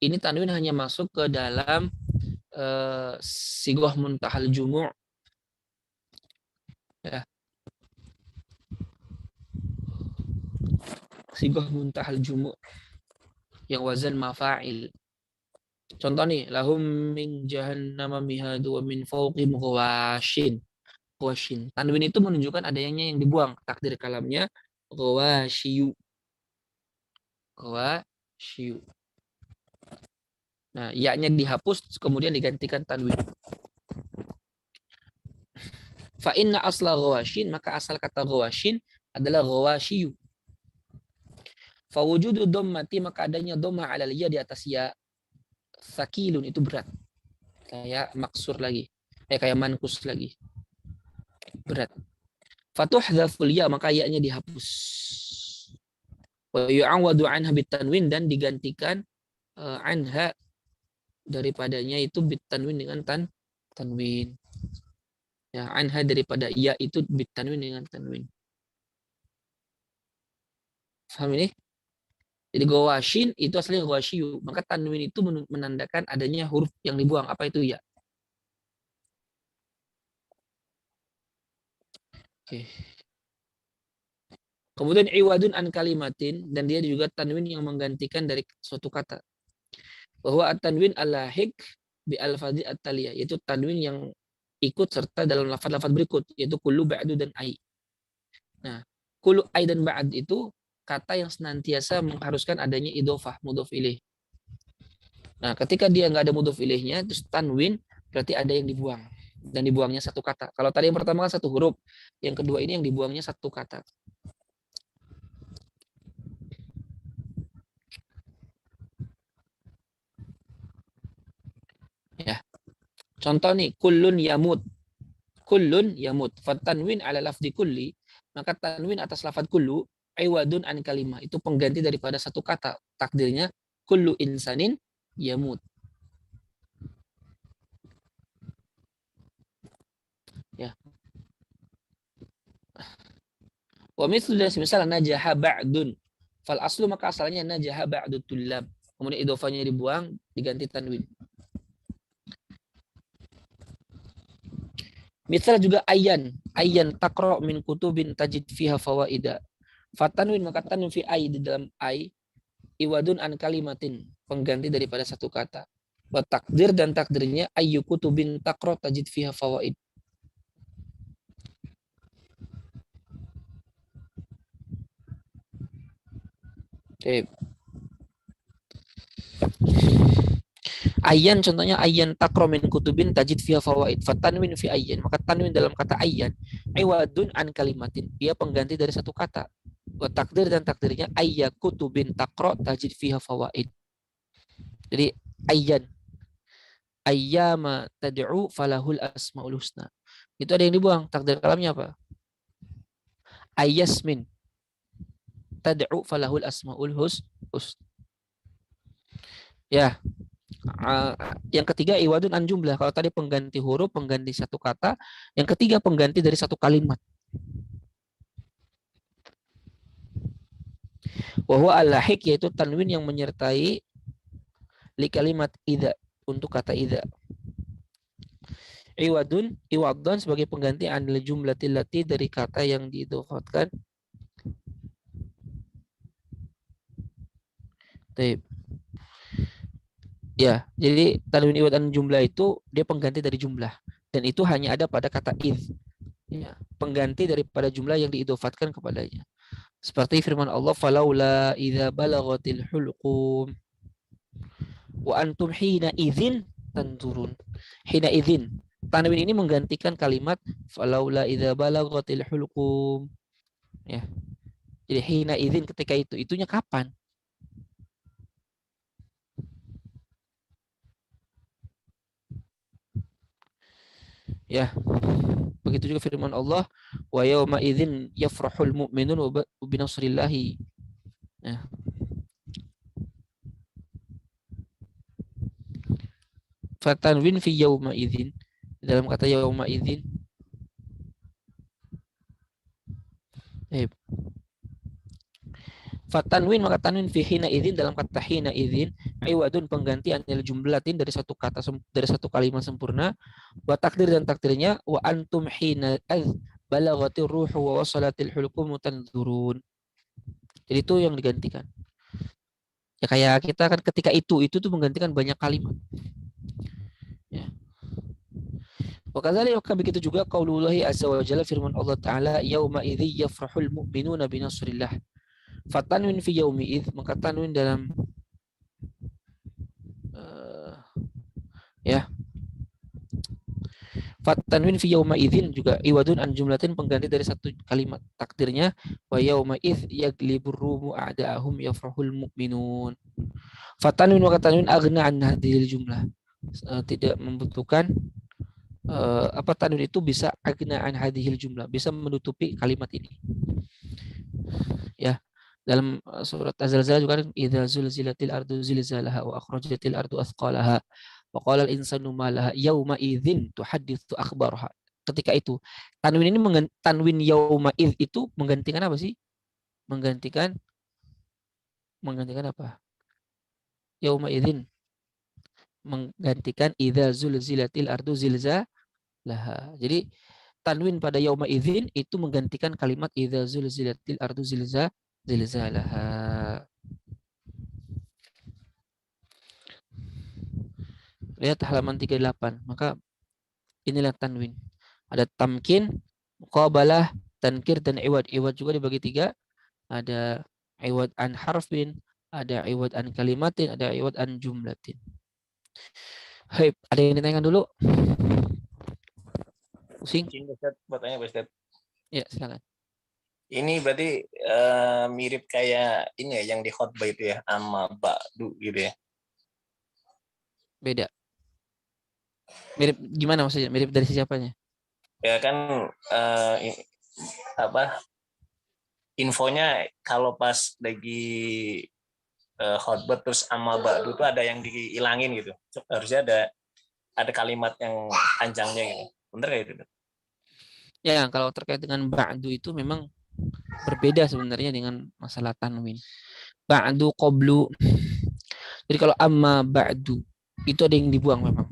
Ini tanwin hanya masuk ke dalam sigoh muntahal jumu'. Ya. Sigoh muntahal jumu' yang wazan mafa'il. Contoh nih, lahum min jahannama mihadu wa min fawqihim ghawashin. Ghawashin. Tanwin itu menunjukkan adanya yang dibuang. Takdir kalamnya ghawashiyu. Ghawashiyu. Nah, ya-nya dihapus kemudian digantikan tanwin. Fa inna asla ghawashin, maka asal kata ghawashin adalah ghawashiyu. Fa wujudu dhammati, maka adanya dhamma 'alal ya di atas ya. Sakilun itu berat. Kayak maksur lagi. Kayak mankus lagi. Berat. Fatuhdhaful ya, maka ya-nya dihapus. Wa yu'awwadu 'anha bitanwin, dan digantikan anha daripadanya itu bitanwin dengan tanwin. Ya, anha daripada ya itu bitanwin dengan tanwin. Paham ini? Jadi ghawashin itu aslinya ghawashiyu, maka tanwin itu menandakan adanya huruf yang dibuang. Apa itu ya? Oke. Kemudian iwadun an kalimatin, dan dia juga tanwin yang menggantikan dari suatu kata. Bahwa at-tanwin al-lahiq bi al-fadhi at-taliyah, yaitu tanwin yang ikut serta dalam lafaz-lafaz berikut, yaitu kullu ba'du dan ai. Nah, kullu ai dan ba'd itu kata yang senantiasa mengharuskan adanya idhofah, mudhof ilaih. Nah, ketika dia nggak ada mudhof ilaihnya, terus tanwin, berarti ada yang dibuang. Dan dibuangnya satu kata. Kalau tadi yang pertama kan satu huruf, yang kedua ini yang dibuangnya satu kata. Ya. Contoh nih, kullun yamut. Kullun yamut. Fatanwin ala lafzi kulli, maka tanwin atas lafaz kullu, iwadun an kalimah. Itu pengganti daripada satu kata. Takdirnya, kullu insanin yamut. Ya. Wa mithlu misalnya najaha ba'dun. Fal aslu maka asalnya najaha ba'du tullab. Kemudian idhofahnya dibuang, diganti tanwin. Misal juga ayyan taqra min kutubin tajid fiha fawaida. Fatanwin maka tanwin fi ay di dalam ay iwadun an kalimatin, pengganti daripada satu kata. Wa takdir dan takdirnya ayyu kutubin taqra tajid fiha fawaid. Oke. Ayyan contohnya ayyan taqra min kutubin tajid fiha fawaid. Fatanwin fi ayyan, maka tanwin dalam kata ayyan iwadun an kalimatin, dia pengganti dari satu kata. Wa takdir dan takdirnya ayya kutubin taqra tajid fiha fawaid. Jadi ayyan ayyama tad'u falahul asmaul husna. Itu ada yang dibuang, takdir kalamnya apa? Ayyasmin tad'u falahul asmaul husna. Ya. Yang ketiga iwadun an jumlah. Kalau tadi pengganti huruf, pengganti satu kata, yang ketiga pengganti dari satu kalimat. Wa huwa al-lahiq, yaitu tanwin yang menyertai li kalimat idza, untuk kata idza. Iwadun sebagai pengganti anil jumlatil lati, dari kata yang diidhofatkan. Taib. Ya, jadi tanwin iwad an jumlah itu dia pengganti dari jumlah, dan itu hanya ada pada kata idz. Ya, pengganti daripada jumlah yang diidhofatkan kepadanya. Seperti firman Allah, falaula idza balaghatil hulqum wa antum hina idzin tanzurun. Hina idzin, tanwin ini menggantikan kalimat falaula idza balaghatil hulqum. Ya. Jadi hina idzin, ketika itu, itunya kapan? Ya. Begitu juga firman Allah, wa yauma idzin yafrahul mu'minun wa binasrillahi. Ya. Fatanwin fi yauma idzin, dalam kata yauma idzin. Fatanwin maka tanwin fi hina idzin, dalam kata hina idzin iwadun, pengganti anil jumlatin, dari satu kata, dari satu kalimat sempurna. Wa takdir dan takdirnya wa antum hina balaghatir ruhu wa wasalatil hulqum tanzurun. Jadi itu yang digantikan. Ya kayak kita kan ketika itu tuh menggantikan banyak kalimat. Ya. Wa kadzalika begitu juga qaulullahi azza wa jalla, firman Allah taala, yauma idzi yafrahul mu'minuna bi nasrillah. Fatanwin fi yaumi idz, maka tanwin dalam fatanwin fi yauma idzin juga iwadun an jumlatin, pengganti dari satu kalimat. Takdirnya wa yauma idz yaglibur rumu a'da'ahum yafrahul mu'minun. Fatanwin maka tanwin aghna an hadhil jumlah, tidak membutuhkan tanwin itu bisa aghna an hadhil jumlah, bisa menutupi kalimat ini. Ya. Dalam surat Az-Zalzalah juga kan, idza zulzilatil ardu zilzalaha wa akhrajatil ardu athqalaha wa qala al-insanu ma laha yauma idzin tuhadditsu akhbaraha. Ketika itu, tanwin ini tanwin yauma idz itu menggantikan apa sih? Menggantikan apa? Yauma idzin menggantikan idza zulzilatil ardu zilzalaha. Jadi tanwin pada yauma idzin itu menggantikan kalimat idza zulzilatil ardu zilzalaha. Lihat halaman 38. Maka inilah tanwin. Ada tamkin, muqabalah, tankir, dan iwad. Iwad juga dibagi 3. Ada iwad an harfin, ada iwad an kalimatin, ada iwad an jumlatin. Hei, ada yang ditanyakan dulu? Pusing? Izin Ustaz, buat tanya Ustaz. Ya, silakan. Ini berarti mirip kayak ini ya yang di khotbah itu ya, amma ba'du gitu ya. Beda. Mirip gimana maksudnya? Mirip dari siapanya? Ya kan infonya kalau pas lagi khotbah terus amma ba'du itu ada yang dihilangin gitu. Harusnya ada kalimat yang panjangnya gitu. Bener kayak gitu? Ya, kalau terkait dengan ba'du itu memang berbeda sebenarnya dengan masalah tanwin. Ba'du qablu. Jadi kalau amma ba'du itu ada yang dibuang memang.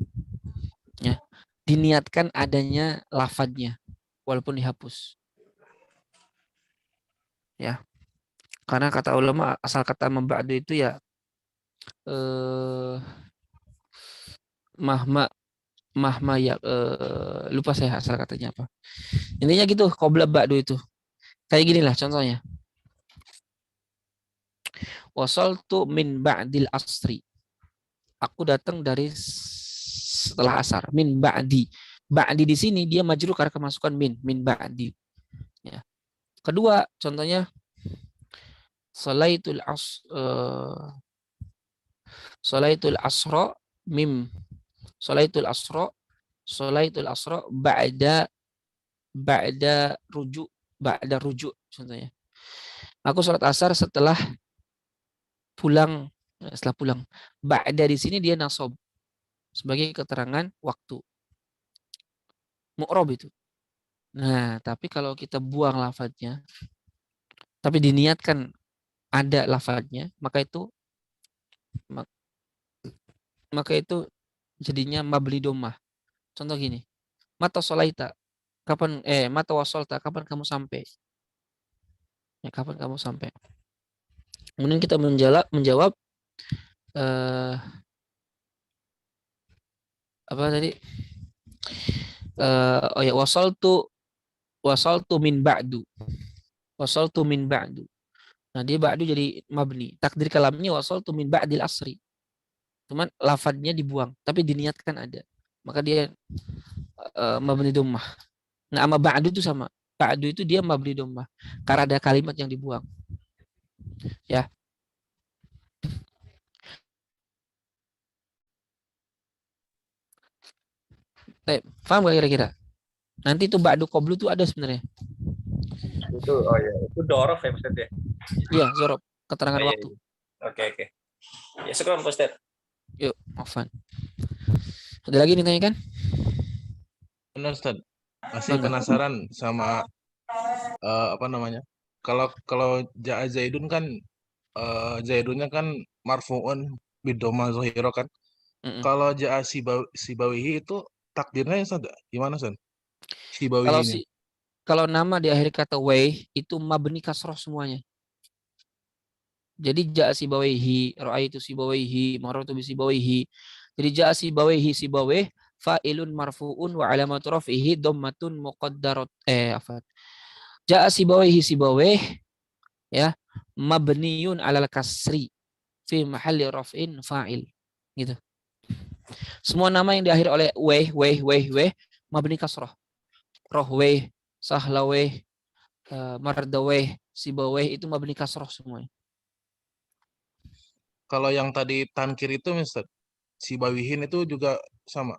Ya. Diniatkan adanya lafadznya walaupun dihapus. Ya. Karena kata ulama asal kata amma ba'du itu ya mahma ya lupa saya asal katanya apa. Intinya gitu, qabla ba'du itu. Kayak gini lah contohnya. Wasaltu min ba'dil asri. Aku datang dari setelah asar. Min ba'di. Ba'di di sini dia majrur karena kemasukan min ba'di. Ya. Kedua, contohnya salaitul asra mim. Salaitul asra ba'da rujuk contohnya. Aku sholat asar setelah pulang. Ba'da di sini dia nasab sebagai keterangan waktu. Mu'rab itu. Nah, tapi kalau kita buang lafadznya, tapi diniatkan ada lafadznya, maka itu jadinya mabli dhammah. Contoh gini. Mata sholaita, mata wasolta, kapan kamu sampai? Ya, kapan kamu sampai? Kemudian kita menjawab apa tadi? Wasaltu min ba'du. Wasaltu min ba'du. Nah, dia ba'du jadi mabni. Takdir kalamnya wasaltu min ba'dil asri. Cuman lafadznya dibuang, tapi diniatkan ada. Maka dia mabni dhammah. Nah, sama ba'du itu sama. Ba'du itu dia mabni dhammah karena ada kalimat yang dibuang. Ya. Paham gak kira-kira? Nanti itu ba'du qablu itu ada sebenarnya. Itu dorof ya Ustaz ya? Iya, zorof, keterangan waktu. Oke. Ya, syukur Ustaz. Yuk, Afan. Ada lagi ditanyakan? Benar Ustaz. Masih penasaran sama apa namanya? Kalau ja'a Zaidun kan Zaidunnya kan marfu'un bidoma zahira kan. Kalau ja'a Sibawihi itu takdirnya Ustaz, gimana Ustaz? Sibawihi ini. Kalau nama di akhir kata waih itu mabni kasroh semuanya. Jadi ja'a Sibawaihi, ra'aitu Sibawaihi, marartu bi Sibawaihi. Jadi ja'a Sibawaihi Sibawih fa'ilun marfu'un wa alamatu raf'ihi dhammatun muqaddarat Ja'a Sibawaihi Sibawih ya mabniun 'alal kasri fi mahalli raf'in fa'il gitu. Semua nama yang diakhiri oleh weh mabni kasroh. Rohweh, sahlaweh, mardaweh, Sibawih itu mabni kasroh semuanya. Kalau yang tadi tankir itu Ustaz, Sibawihin itu juga sama?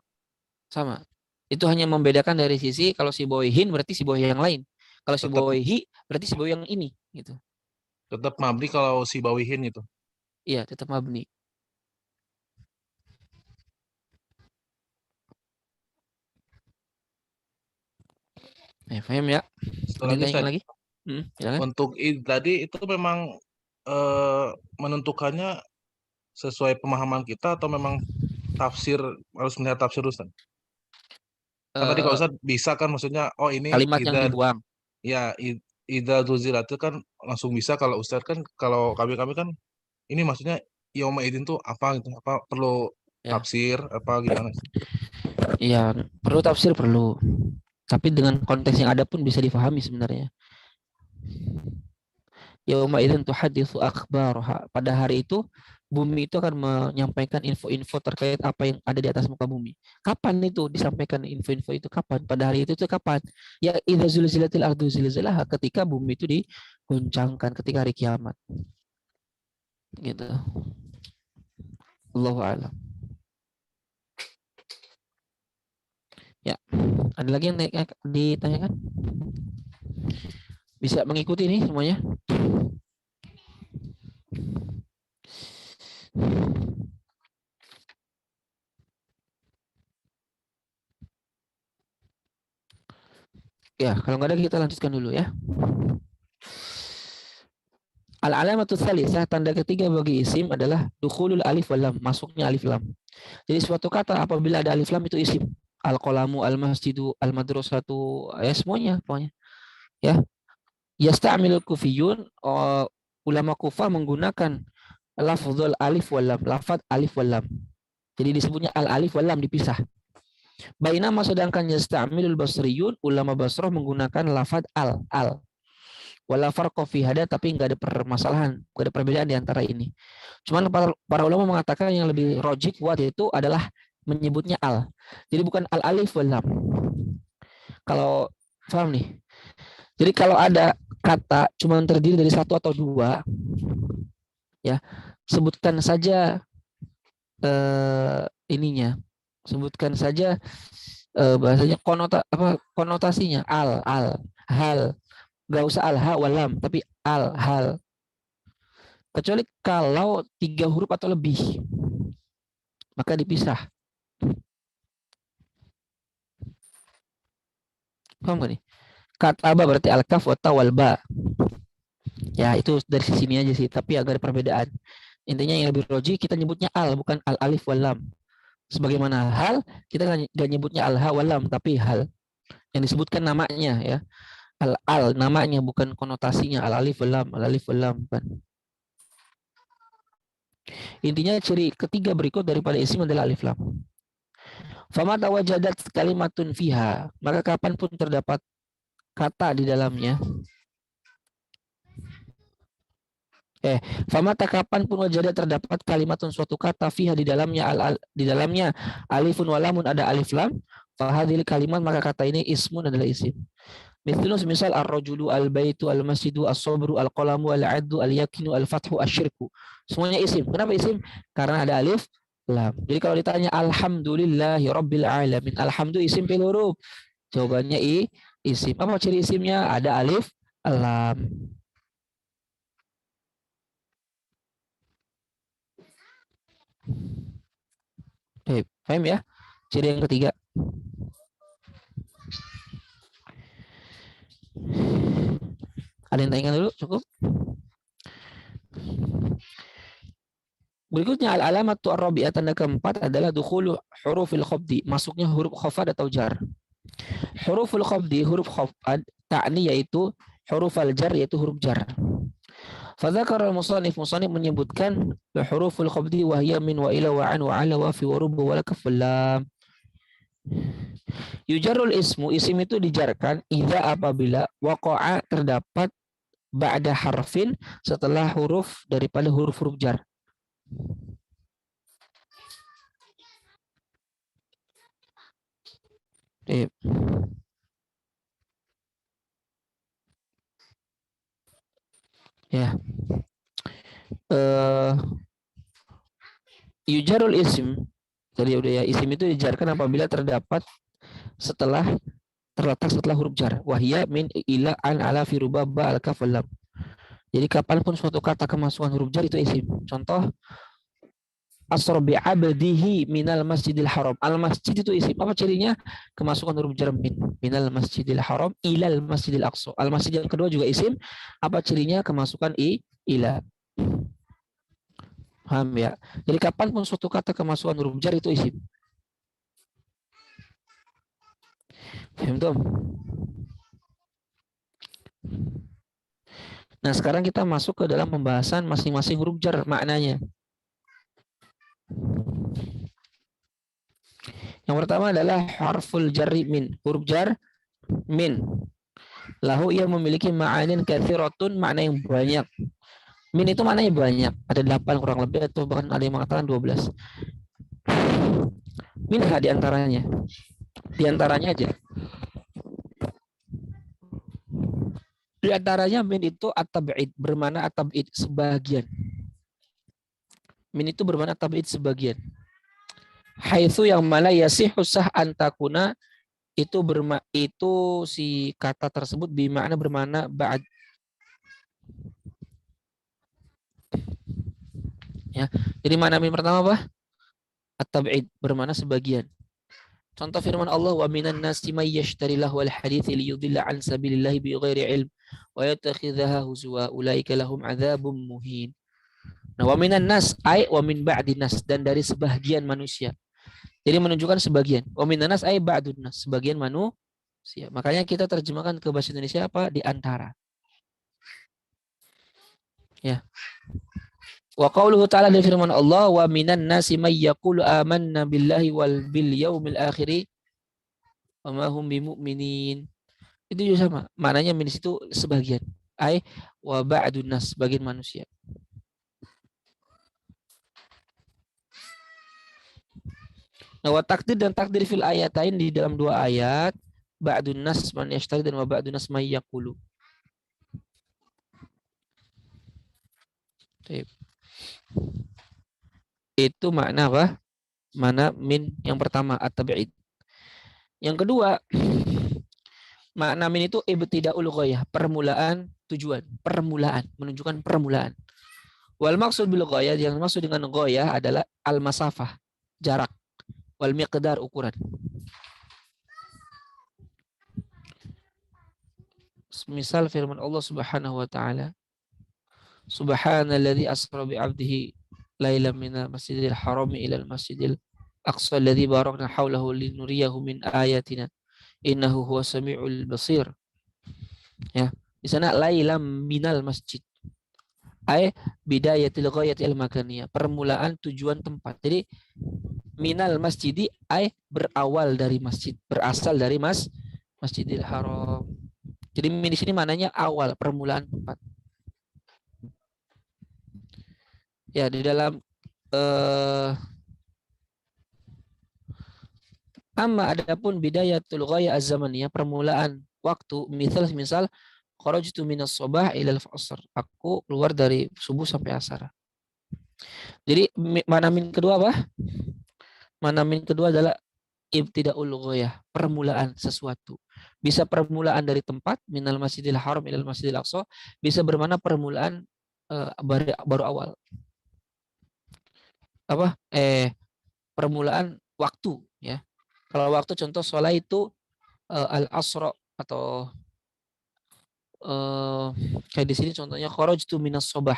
Sama. Itu hanya membedakan dari sisi kalau Sibawihin berarti Sibawih yang lain. Kalau Sibawihi berarti Sibawih yang ini gitu. Tetap mabni kalau Sibawihin itu. Iya, tetap mabni. Paham ya? Lagi? Untuk tadi itu memang menentukannya sesuai pemahaman kita atau memang harus melihat tafsir Ustaz? Kan tadi kalau Ustaz bisa kan maksudnya ini kalimat yang dibuang. Ya, idza zuzilat itu kan langsung bisa. Kalau Ustaz kan kalau kami kan ini maksudnya yauma idin tuh apa gitu? Apa perlu tafsir apa gimana? Iya, perlu tafsir perlu. Tapi dengan konteks yang ada pun bisa difahami sebenarnya. Yauma idzin tuhaditsu akhbaraha. Pada hari itu bumi itu akan menyampaikan info-info terkait apa yang ada di atas muka bumi. Kapan itu disampaikan info-info itu? Kapan? Pada hari itu kapan? Ya idza zulzilatil ardu zilzalaha, ketika bumi itu diguncangkan, ketika hari kiamat. Gitu. Allahu a'lam. Ya, ada lagi yang ditanyakan? Bisa mengikuti ini semuanya? Ya, kalau nggak ada kita lanjutkan dulu ya. Al-alamatu tsalisah, tanda ketiga bagi isim adalah dukhulul alif wal lam, masuknya alif lam. Jadi suatu kata apabila ada alif lam itu isim. Al-qalamu, al-masjidu, al-madrasatu, ya semuanya pokoknya. Ya. Yasta'milul kufiyun, ulama Kufah menggunakan lafdzul alif wal lam, lafaz alif wal lam. Jadi disebutnya al-alif wal lam dipisah. Bainama sedangkan yasta'milul basriyun, ulama Basrah menggunakan lafaz al. Wala farqa fi hada, tapi enggak ada permasalahan, enggak ada perbedaan di antara ini. Cuman para ulama mengatakan yang lebih rojih kuat itu adalah menyebutnya al. Jadi bukan al alif wal lam. Kalau paham nih. Jadi kalau ada kata cuma terdiri dari satu atau dua, ya sebutkan saja ininya, sebutkan saja bahasanya konotasinya al, hal. Gak usah al-ha walam, tapi al-hal. Kecuali kalau 3 huruf atau lebih, maka dipisah. Paham gak nih? Kataba berarti al-kaf wal ba. Ya itu dari sisi ini aja sih, tapi agak ada perbedaan. Intinya yang lebih roji kita nyebutnya al, bukan al-alif walam. Sebagaimana hal, kita gak nyebutnya al-ha walam, tapi hal. Yang disebutkan namanya ya. Al namanya, bukan konotasinya. Al-alif walam kan. Intinya ciri ketiga berikut daripada isim adalah alif lam. Fama tawajadat kalimatun fiha, maka kapanpun terdapat kata di dalamnya. Fama kapanpun wajadat terdapat kalimatun suatu kata fiha di dalamnya alifun walamun, ada alif lam, fahadil kalimat, maka kata ini ismun, adalah isim. Misal ar-rajulu, al-baitu, al-masjidu, as-sabru, al-qalamu, al-addu, al-yakinu, al-fathu, asyirku. Semuanya isim. Kenapa isim? Karena ada alif lam. Jadi kalau ditanya alhamdulillahi rabbil alamin, alhamdulillah isim fil huruf. Jawabannya isim. Apa ciri isimnya? Ada alif lam. Paham ya? Ciri yang ketiga. Ada yang tanyakan dulu? Cukup? Berikutnya al-alamatu ar-rabi'ah, tanda keempat adalah dukhulu hurufil khafdi, masuknya huruf khafad atau jar. Huruful khafdi, huruf khafad, ta'ni yaitu huruf al-jar, yaitu huruf jar. Fadzakar al-musannif, musannif menyebutkan huruful khafdi wa hiya min wa ila wa an wa ala wa fi wa rubb wa lakaf lam. Yujarrul ismu, isim itu dijarkan idza apabila waqa'a terdapat ba'da harfin, setelah huruf daripada huruf-huruf jar. Ya. Yujarul isim, tadi udah ya, isim itu dijarkan apabila terdapat terletak setelah huruf jar. Wahya min ila an ala fi rubaba al kaf lam. Jadi kapanpun suatu kata kemasukan huruf jar itu isim. Contoh asra bi abdihi minal masjidil haram. Al masjid itu isim. Apa cirinya? Kemasukan huruf jar min. Minal masjidil haram ilal masjidil aqsa. Al masjid yang kedua juga isim. Apa cirinya? Kemasukan ila. Paham ya? Jadi kapanpun suatu kata kemasukan huruf jar itu isim. Paham tuh? Nah sekarang kita masuk ke dalam pembahasan masing-masing huruf jar, maknanya. Yang pertama adalah harful jarri min, huruf jar min. Lahu, ia memiliki ma'anin katsiratun, makna yang banyak. Min itu maknanya banyak. Ada 8 kurang lebih atau bahkan ada yang mengatakan 12. Minha di antaranya. Di antaranya aja. Di antaranya min itu at-tab'id, bermana at-tab'id sebagian. Min itu bermana at-tab'id sebagian. Haitsu yang mana yasihu sah antakuna itu si kata tersebut bermakna bermana ba'd. Ya. Jadi mana min pertama apa? At-tab'id bermana sebagian. Contoh firman Allah, wa minan nasi may yashtari lahu al-hadithi liyudilla an sabilillahi bighairi ilm wa yattakhidhaha huzwa ulaika lahum adzabun muhin. Nah, wa minan nas ay wa min ba'di nas, dan dari sebagian manusia. Jadi menunjukkan sebagian. Wa minan nas ay ba'dun nas, sebagian manusia. Makanya kita terjemahkan ke bahasa Indonesia apa? Di antara. Ya. Wa qauluhu ta'ala dari firman Allah, wa minan nasi may yaqulu amanna billahi wal bil yaumil akhir wa ma hum bimu'minin. Itu juga sama. Maknanya min situ sebagian. Ai wa ba'dun nas, sebagian manusia. Nah, wa takdir dan takdir fil ayatain di dalam 2 ayat, ba'dun nas man yashtari dan wa ba'dun nas may yaqulu. Itu makna apa? Mana min yang pertama at-tab'id. Yang kedua, makna min itu ibtida'ul ghayah, permulaan tujuan, permulaan, menunjukkan permulaan. Wal maksud bil ghayah, yang maksud dengan ghayah adalah al-masafah, jarak, wal miqdar, ukuran. Misal firman Allah Subhanahu wa taala, Subhanalladzi asra bi 'abdihi lailan minal masjidil harami ilal masjidil aqsa alladzi barakna haulahu linuriyahu min ayatina innahu huwas samiul basir. Ya, di sana lailam minal masjid. Ay bidayatil ghayatil makaniyah, permulaan tujuan tempat. Jadi minal masjidi ay berawal dari masjid, berasal dari Masjidil Haram. Jadi di sini maknanya awal, permulaan tempat. Ya, di dalam amma adapun bidayatul ghaya az-zamaniyah, permulaan waktu, misal kharajtu minas sabah ila al-asr, aku keluar dari subuh sampai asar. Jadi mana min kedua apa? Mana min kedua adalah ibtidaul ghayah, permulaan sesuatu. Bisa permulaan dari tempat, minal masjidil haram ilal masjidil aqsa, bisa bermakna permulaan baru awal. Apa? Permulaan waktu, ya. Kalau waktu contoh sholat itu al-asra atau kayak di sini contohnya kharajtu minas sabah.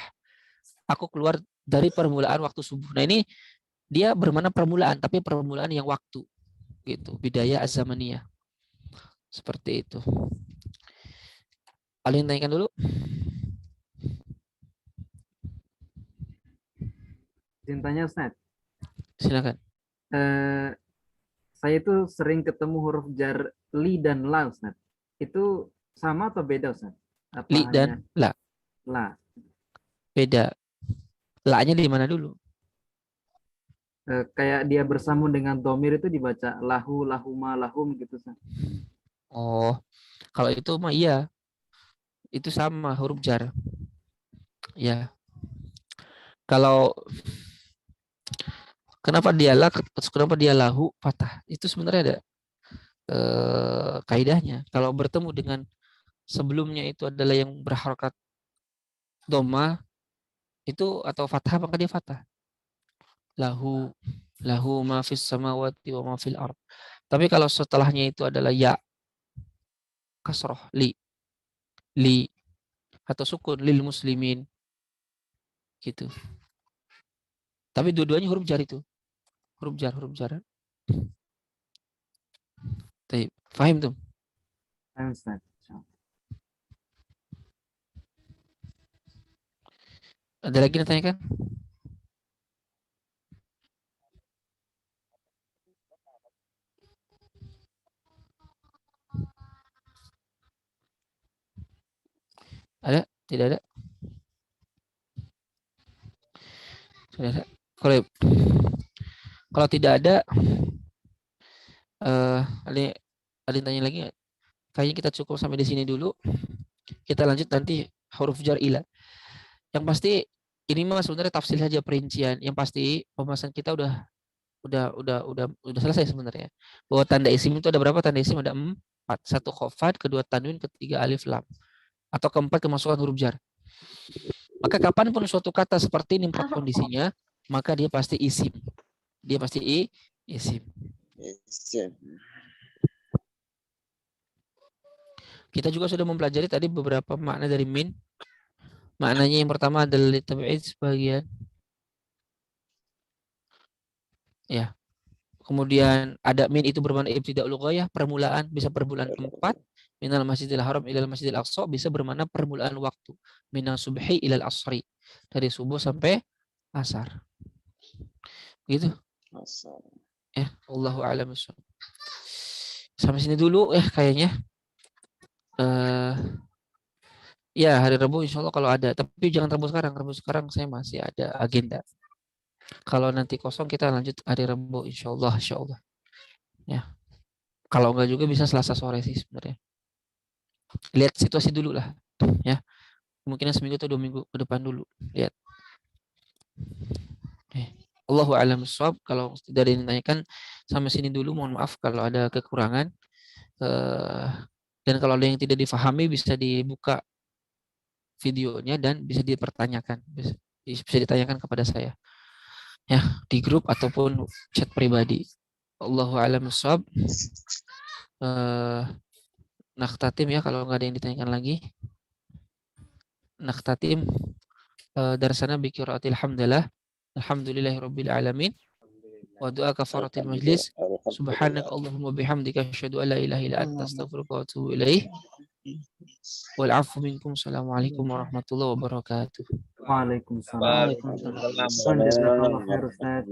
Aku keluar dari permulaan waktu subuh. Nah, ini dia bermakna permulaan, tapi permulaan yang waktu. Gitu, bidaya az-zamaniyah. Seperti itu. Alin tanyakan dulu. Cintanya Ustaz. Silakan. Saya itu sering ketemu huruf jar li dan la Ustaz. Itu sama atau beda Ustaz? Apa Li dan la. La. Beda. La-nya di mana dulu? Kayak dia bersambung dengan domir itu dibaca lahu, lahuma, lahum gitu Ustaz. Oh, kalau itu mah iya. Itu sama huruf jar. Ya. Kalau kenapa dia lahu patah? Itu sebenarnya ada kaidahnya. Kalau bertemu dengan sebelumnya itu adalah yang berharokat doma itu atau fathah, maka dia fathah. Lahu ma fis samawati wa ma fil ard. Tapi kalau setelahnya itu adalah ya kasroh li atau sukun lil muslimin gitu. Tapi dua-duanya huruf jar itu. Huruf jar. Baik, paham tuh? Paham Ustaz. Ada lagi yang tanyakan? Ada? Tidak ada? Kalau kalau tidak ada, ada yang tanya lagi nggak? Kayaknya kita cukup sampai di sini dulu. Kita lanjut nanti huruf jar ila. Yang pasti ini mah sebenarnya tafsir saja, perincian. Yang pasti pembahasan kita udah selesai sebenarnya. Bahwa tanda isim itu ada berapa tanda isim? Ada 4. 1 khofat, kedua tanwin, ketiga alif lam. Atau keempat kemasukan huruf jar. Maka kapanpun suatu kata seperti ini 4 kondisinya, maka dia pasti isim. Dia pasti isim. Kita juga sudah mempelajari tadi beberapa makna dari min. Maknanya yang pertama adalah litab'id sebagian. Ya. Kemudian ada min itu bermakna ibtida'ul ghayah, permulaan, bisa permulaan tempat. Minal masjidil haram ilal masjidil aqsa bisa bermakna permulaan waktu. Minal subhi ilal asri. Dari subuh sampai asar. Gitu. Ya, Allahu a'lam bishawab. Sampai sini dulu ya kayaknya. Ya hari Rabu insya Allah kalau ada. Tapi jangan Rabu sekarang. Rabu sekarang saya masih ada agenda. Kalau nanti kosong kita lanjut hari Rabu insya Allah. Ya. Kalau enggak juga bisa Selasa sore sih sebenarnya. Lihat situasi dulu lah. Ya. Kemungkinan seminggu atau 2 minggu ke depan dulu. Lihat. Allahu a'lam bishawab. Kalau tidak ada yang ditanyakan sampai sini dulu. Mohon maaf kalau ada kekurangan. Dan kalau ada yang tidak difahami bisa dibuka videonya dan bisa dipertanyakan, bisa ditanyakan kepada saya ya di grup ataupun chat pribadi. Allahu a'lam bishawab. Nakhtatim ya kalau nggak ada yang ditanyakan lagi. Nakhtatim darsana bi qiraatil hamdalah alhamdulillahirabbil alamin wa du'a kafaratil majlis subhanak allahumma bihamdika asyhadu an la ilaha illa anta astaghfiruka wa atubu ilaik. Wal 'afwu minkum. Assalamualaikum warahmatullahi wabarakatuh. Waalaikumsalam. Jazakallah khair, Ustaz.